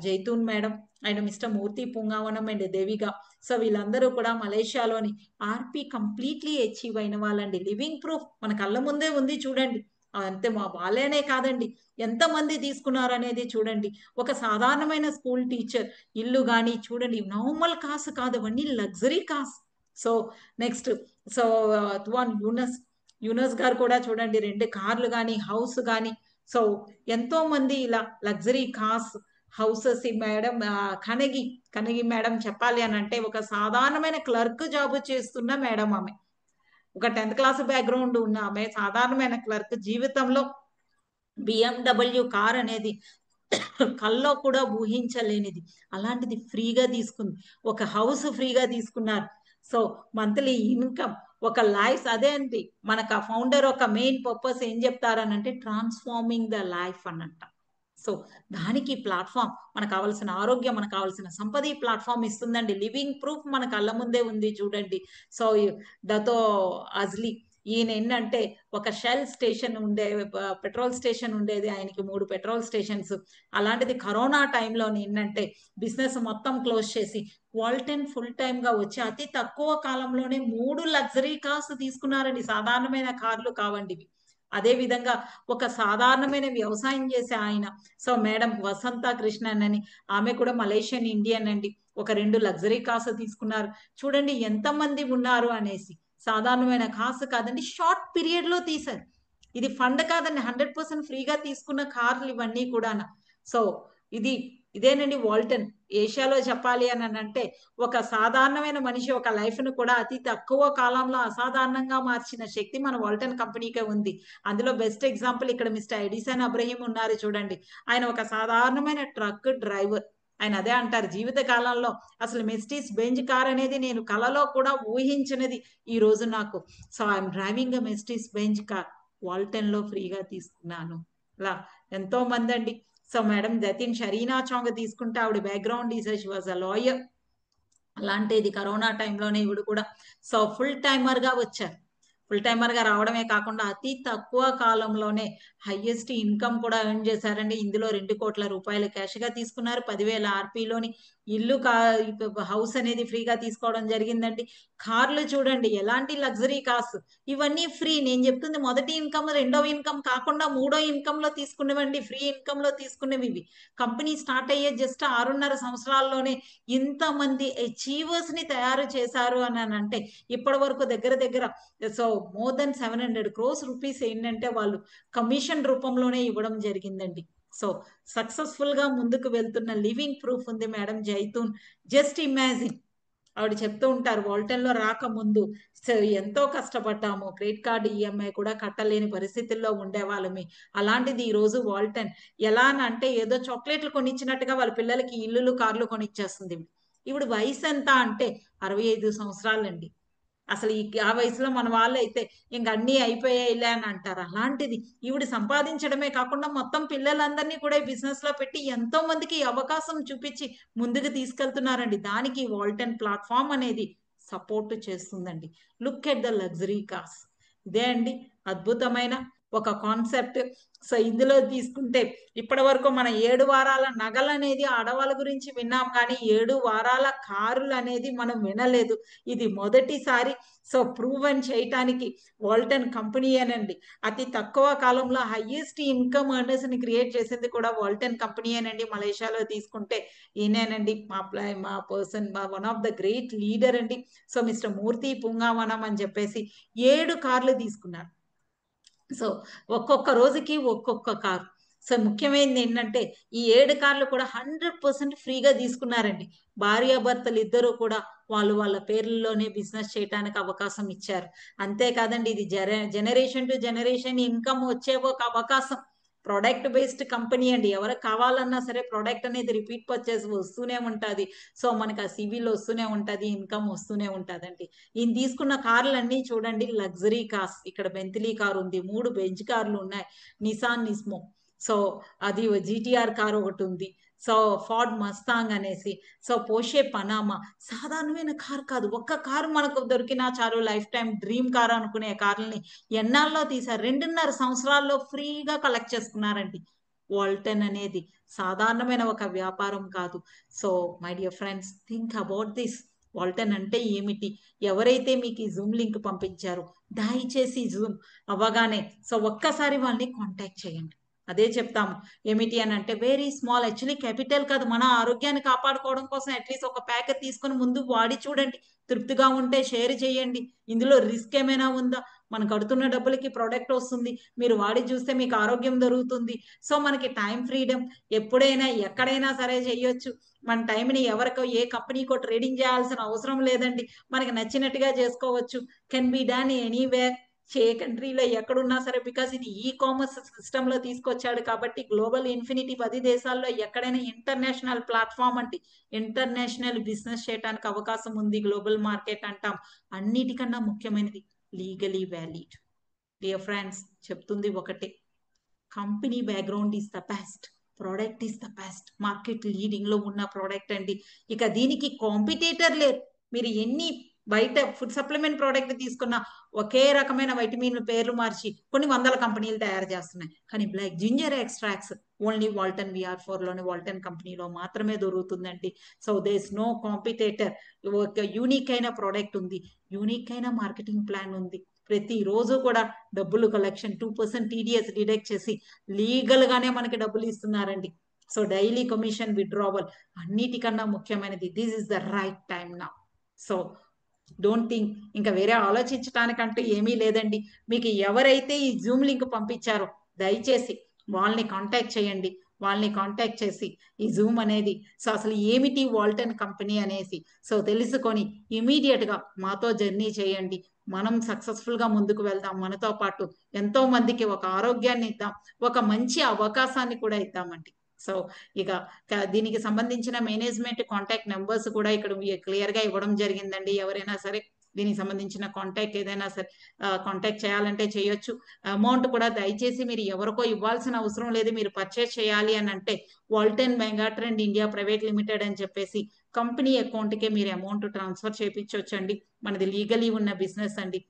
Zaitun madam and mister Murthy Pungavanam and దేవిగా. సో వీళ్ళందరూ కూడా మలేషియాలోని ఆర్పీ కంప్లీట్లీ అచీవ్ అయిన వాళ్ళండి. లివింగ్ ప్రూఫ్ మన కళ్ళ ముందే ఉంది చూడండి. అంతే, మా వాళ్ళేనే కాదండి, ఎంతమంది తీసుకున్నారు అనేది చూడండి. ఒక సాధారణమైన స్కూల్ టీచర్ ఇల్లు కానీ చూడండి, నార్మల్ కాస్ కాదు, అవన్నీ luxury cars. So next, so Tuan Yunus గారు కూడా చూడండి, 2 కార్లు కానీ హౌస్ కానీ. సో ఎంతో మంది ఇలా లగ్జరీ కార్స్ హౌసెస్. ఈ మేడం కనగి మేడం చెప్పాలి అని అంటే ఒక సాధారణమైన క్లర్క్ జాబ్ చేస్తున్న మేడం ఆమె. ఒక 10th క్లాస్ బ్యాక్గ్రౌండ్ ఉన్న ఆమె సాధారణమైన క్లర్క్, జీవితంలో BMW కార్ అనేది కల్లో కూడా ఊహించలేనిది, అలాంటిది ఫ్రీగా తీసుకుంది. ఒక హౌస్ ఫ్రీగా తీసుకున్నారు. సో మంత్లీ ఇన్కమ్, ఒక లైఫ్. అదే అండి మనకు ఆ ఫౌండర్ ఒక మెయిన్ పర్పస్ ఏం చెప్తారనంటే ట్రాన్స్ఫార్మింగ్ ద లైఫ్ అనంట. సో దానికి ప్లాట్ఫామ్, మనకు కావాల్సిన ఆరోగ్యం, మనకు కావాల్సిన సంపద ఈ ప్లాట్ఫామ్ ఇస్తుందండి. లివింగ్ ప్రూఫ్ మన కళ్ళ ముందే ఉంది చూడండి. సో దతో అజ్లీ ఈయన ఏంటంటే ఒక షెల్ స్టేషన్ ఉండే, పెట్రోల్ స్టేషన్ ఉండేది ఆయనకి, 3 పెట్రోల్ స్టేషన్స్. అలాంటిది కరోనా టైంలో ఏంటంటే బిజినెస్ మొత్తం క్లోజ్ చేసి వాల్టన్ ఫుల్ టైమ్ గా వచ్చి అతి తక్కువ కాలంలోనే 3 లగ్జరీ కార్స్ తీసుకున్నారండి. సాధారణమైన కార్లు కావండి ఇవి. అదే విధంగా ఒక సాధారణమైన వ్యవసాయం చేసే ఆయన, సో మేడం వసంత కృష్ణన్ అని, ఆమె కూడా మలేషియన్ ఇండియన్ అండి. ఒక 2 లగ్జరీ కార్స్ తీసుకున్నారు. చూడండి ఎంతమంది ఉన్నారు అనేసి. సాధారణమైన కాసు కాదండి, షార్ట్ పీరియడ్ లో తీశారు. ఇది ఫండ్ కాదండి, 100% ఫ్రీగా తీసుకున్న కార్లు ఇవన్నీ కూడా. సో ఇదేనండి వాల్టన్. ఏషియాలో చెప్పాలి అని అంటే ఒక సాధారణమైన మనిషి ఒక లైఫ్ ను కూడా అతి తక్కువ కాలంలో అసాధారణంగా మార్చిన శక్తి మన వాల్టన్ కంపెనీకే ఉంది. అందులో బెస్ట్ ఎగ్జాంపుల్ ఇక్కడ మిస్టర్ ఎడిసన్ అబ్రహీం ఉన్నారు చూడండి. ఆయన ఒక సాధారణమైన ట్రక్ డ్రైవర్. ఆయన అదే అంటారు, జీవిత కాలంలో అసలు మెస్టీస్ బెంజ్ కార్ అనేది నేను కలలో కూడా ఊహించినది ఈ రోజు నాకు. So I'm driving a Mercedes Benz car, Walton లో ఫ్రీగా తీసుకున్నాను. ఇలా ఎంతో మంది అండి. సో మేడం దతిన్ షరీనా చాంగ్ తీసుకుంటే ఆవిడ background is she was a lawyer. అలాంటిది కరోనా టైంలోనే ఈవిడ కూడా సో ఫుల్ టైమర్ గా వచ్చారు. ఫుల్ టైమర్ గా రావడమే కాకుండా అతి తక్కువ కాలంలోనే హైయెస్ట్ ఇన్కమ్ కూడా ఎర్న్ చేశారండి. ఇందులో 2 కోట్ల రూపాయలు క్యాష్ గా తీసుకున్నారు. 10,000 ఆర్పీలోని ఇల్లు హౌస్ అనేది ఫ్రీగా తీసుకోవడం జరిగిందండి. కార్లు చూడండి, ఎలాంటి లగ్జరీ కార్స్, ఇవన్నీ ఫ్రీ. నేను చెప్తుంది మొదటి ఇన్కమ్, రెండవ ఇన్కమ్ కాకుండా 3వ ఇన్కమ్ లో తీసుకునేవండి, ఫ్రీ ఇన్కమ్ లో తీసుకునేవి ఇవి. కంపెనీ స్టార్ట్ అయ్యే జస్ట్ 6.5 సంవత్సరాల్లోనే ఇంతమంది అచీవర్స్ ని తయారు చేశారు అని అంటే ఇప్పటి వరకు దగ్గర so more than 700 crores rupees ఏంటంటే వాళ్ళు కమిషన్ రూపంలోనే ఇవ్వడం జరిగిందండి. సో సక్సెస్ఫుల్ గా ముందుకు వెళ్తున్న లివింగ్ ప్రూఫ్ ఉంది మేడం జైతూన్. జస్ట్ ఇమాజిన్, ఆవిడ చెప్తూ ఉంటారు వాల్టన్ లో రాకముందు సో ఎంతో కష్టపడ్డాము, క్రెడిట్ కార్డు ఈఎంఐ కూడా కట్టలేని పరిస్థితుల్లో ఉండేవాళ్ళమి. అలాంటిది ఈ రోజు వాల్టన్ ఎలా అంటే ఏదో చాక్లెట్లు కొనిచ్చినట్టుగా వాళ్ళ పిల్లలకి ఇల్లులు కార్లు కొనిచ్చేస్తుంది. ఇప్పుడు వయసు ఎంత అంటే 65 సంవత్సరాలండి. అసలు ఆ వయసులో మన వాళ్ళు అయితే ఇంక అన్నీ అయిపోయాయిలే అని అంటారు. అలాంటిది ఈవిడ సంపాదించడమే కాకుండా మొత్తం పిల్లలందరినీ కూడా బిజినెస్ లో పెట్టి ఎంతో మందికి అవకాశం చూపించి ముందుకు తీసుకెళ్తున్నారండి. దానికి వాల్టన్ ప్లాట్ఫామ్ అనేది సపోర్ట్ చేస్తుందండి. Look at the luxury cars. ఇదే అండి అద్భుతమైన ఒక కాన్సెప్ట్. సో ఇందులో తీసుకుంటే ఇప్పటి వరకు మన 7 వారాల నగలు అనేది ఆడవాళ్ళ గురించి విన్నాం, కానీ 7 వారాల కారులు అనేది మనం వినలేదు. ఇది మొదటిసారి. సో ప్రూవన్ చేయటానికి వాల్టన్ కంపెనీ అనండి. అతి తక్కువ కాలంలో హైయెస్ట్ ఇన్కమ్ ఎర్నర్స్ ని క్రియేట్ చేసింది కూడా వాల్టన్ కంపెనీ అనండి. మలేషియాలో తీసుకుంటే ఈయనేనండి మా person, one of the great leader అండి. సో మిస్టర్ మూర్తి పుంగావనం అని చెప్పేసి 7 కార్లు తీసుకున్నారు. సో ఒక్కొక్క రోజుకి ఒక్కొక్క కారు. సో ముఖ్యమైనది ఏంటంటే ఈ 7 కార్లు కూడా 100% ఫ్రీగా తీసుకున్నారండి. భార్యాభర్తలు ఇద్దరు కూడా వాళ్ళ పేర్లలోనే బిజినెస్ చేయడానికి అవకాశం ఇచ్చారు. అంతేకాదండి, ఇది జనరేషన్ టు జనరేషన్ ఇన్కమ్ వచ్చే ఒక అవకాశం. ప్రొడక్ట్ బేస్డ్ కంపెనీ అండి. ఎవరికి కావాలన్నా సరే ప్రొడక్ట్ అనేది రిపీట్ పర్చేస్ వస్తూనే ఉంటుంది. సో మనకి ఆ సివిల్ వస్తూనే ఉంటుంది, ఇన్కమ్ వస్తూనే ఉంటుందండి. ఈయన తీసుకున్న కార్లు అన్నీ చూడండి, లగ్జరీ కార్స్. ఇక్కడ బెంత్లీ కార్ ఉంది, 3 బెంజ్ కార్లు ఉన్నాయి, నిసాన్ నిస్మో, సో అది జీటీఆర్ కార్ ఒకటి ఉంది, సో ఫార్డ్ మస్తాంగ్ అనేసి, సో పోషే పనామా. సాధారణమైన కార్ కాదు, ఒక్క కారు మనకు దొరికినా చాలు, లైఫ్ టైం డ్రీమ్ కార్ అనుకునే కార్లని ఎన్నాళ్ళలో తీసారు, 2.5 సంవత్సరాల్లో ఫ్రీగా కలెక్ట్ చేసుకున్నారండి. వాల్టన్ అనేది సాధారణమైన ఒక వ్యాపారం కాదు. So my dear friends, think about this. Walton అంటే ఏమిటి? ఎవరైతే మీకు ఈ జూమ్ లింక్ పంపించారో దయచేసి జూమ్ అవ్వగానే సో ఒక్కసారి వాళ్ళని కాంటాక్ట్ చేయండి. అదే చెప్తాము. ఏమిటి అని అంటే వెరీ స్మాల్, యాక్చువల్లీ క్యాపిటల్ కాదు, మన ఆరోగ్యాన్ని కాపాడుకోవడం కోసం అట్లీస్ట్ ఒక ప్యాకెట్ తీసుకొని ముందు వాడి చూడండి. తృప్తిగా ఉంటే షేర్ చేయండి. ఇందులో రిస్క్ ఏమైనా ఉందా? మనం కడుతున్న డబ్బులకి ప్రోడక్ట్ వస్తుంది, మీరు వాడి చూస్తే మీకు ఆరోగ్యం దొరుకుతుంది. సో మనకి టైం ఫ్రీడమ్, ఎప్పుడైనా ఎక్కడైనా సరే చేయొచ్చు. మన టైంని ఎవరికో ఏ కంపెనీకో ట్రేడింగ్ చేయాల్సిన అవసరం లేదండి. మనకి నచ్చినట్టుగా చేసుకోవచ్చు. కెన్ బి డన్ ఎనీవేర్, ఏ కంట్రీలో ఎక్కడున్నా సరే, బికాస్ ఇది ఈ కామర్స్ సిస్టమ్ లో తీసుకొచ్చాడు కాబట్టి గ్లోబల్ ఇన్ఫినిటీ 10 దేశాల్లో ఎక్కడైనా ఇంటర్నేషనల్ ప్లాట్ఫామ్ అంటే ఇంటర్నేషనల్ బిజినెస్ చేయడానికి అవకాశం ఉంది. గ్లోబల్ మార్కెట్ అంటాం. అన్నిటికన్నా ముఖ్యమైనది లీగలీ వ్యాలిడ్. డియర్ ఫ్రెండ్స్, చెప్తుంది ఒకటే, company background is the best, product is the best, market leading లో ఉన్న ప్రోడక్ట్ అండి. ఇక దీనికి కాంపిటేటర్ లేరు. మీరు ఎన్ని బయట ఫుడ్ సప్లిమెంట్ ప్రోడక్ట్ తీసుకున్న ఒకే రకమైన వైటమిన్ పేర్లు మార్చి కొన్ని 100 కంపెనీలు తయారు చేస్తున్నాయి, కానీ black ginger extracts only Walton VR4 లోని వాల్టన్ కంపెనీలో మాత్రమే దొరుకుతుందండి. So there is no competitor. ఒక యూనిక్ అయిన ప్రోడక్ట్ ఉంది, యూనిక్ అయిన మార్కెటింగ్ ప్లాన్ ఉంది. ప్రతిరోజు కూడా డబ్బులు కలెక్షన్ 2% TDS డిడక్ట్ చేసి లీగల్ గానే మనకి డబ్బులు ఇస్తున్నారండి. సో డైలీ కమిషన్ విత్డ్రావల్, అన్నిటికన్నా ముఖ్యమైనది this is the right time నా. సో డోంట్ థింక్, ఇంకా వేరే ఆలోచించడానికంటూ ఏమీ లేదండి. మీకు ఎవరైతే ఈ జూమ్ లింక్ పంపించారో దయచేసి వాళ్ళని కాంటాక్ట్ చేయండి. వాళ్ళని కాంటాక్ట్ చేసి ఈ జూమ్ అనేది సో అసలు ఏమిటి వాల్టన్ కంపెనీ అనేసి సో తెలుసుకొని ఇమీడియట్ గా మాతో జర్నీ చేయండి. మనం సక్సెస్ఫుల్ గా ముందుకు వెళ్దాం. మనతో పాటు ఎంతో మందికి ఒక ఆరోగ్యాన్ని ఇద్దాం, ఒక మంచి అవకాశాన్ని కూడా ఇద్దామండి. సో ఇక దీనికి సంబంధించిన మేనేజ్మెంట్ కాంటాక్ట్ నెంబర్స్ కూడా ఇక్కడ క్లియర్ గా ఇవ్వడం జరిగిందండి. ఎవరైనా సరే దీనికి సంబంధించిన కాంటాక్ట్ ఏదైనా సరే కాంటాక్ట్ చేయాలంటే చేయొచ్చు. అమౌంట్ కూడా దయచేసి మీరు ఎవరికో ఇవ్వాల్సిన అవసరం లేదు. మీరు పర్చేస్ చేయాలి అని అంటే వాల్టన్ మెగాట్రెండ్ ఇండియా ప్రైవేట్ లిమిటెడ్ అని చెప్పేసి కంపెనీ అకౌంట్కే మీరు అమౌంట్ ట్రాన్స్ఫర్ చేయించవచ్చండి. మనది లీగలీ ఉన్న బిజినెస్ అండి,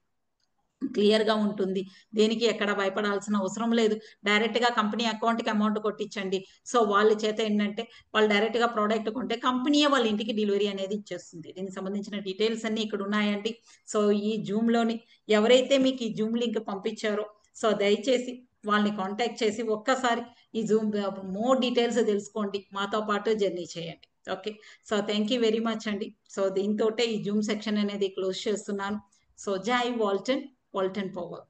క్లియర్ గా ఉంటుంది. దేనికి ఎక్కడ భయపడాల్సిన అవసరం లేదు. డైరెక్ట్ గా కంపెనీ అకౌంట్ కి అమౌంట్ కొట్టించండి. సో వాళ్ళ చేత ఏంటంటే వాళ్ళు డైరెక్ట్ గా ప్రోడక్ట్ కొంటే కంపెనీయే వాళ్ళ ఇంటికి డెలివరీ అనేది ఇచ్చేస్తుంది. దీనికి సంబంధించిన డీటెయిల్స్ అన్ని ఇక్కడ ఉన్నాయండి. సో ఈ జూమ్ లోని ఎవరైతే మీకు ఈ జూమ్ లింక్ పంపించారో సో దయచేసి వాళ్ళని కాంటాక్ట్ చేసి ఒక్కసారి ఈ జూమ్ మోర్ డీటెయిల్స్ తెలుసుకోండి. మాతో పాటు జర్నీ చేయండి. Okay, so thank you very much అండి. సో దీంతో ఈ జూమ్ సెక్షన్ అనేది క్లోజ్ చేస్తున్నాను. సో జై వాల్టన్, వాల్టన్ పవర్.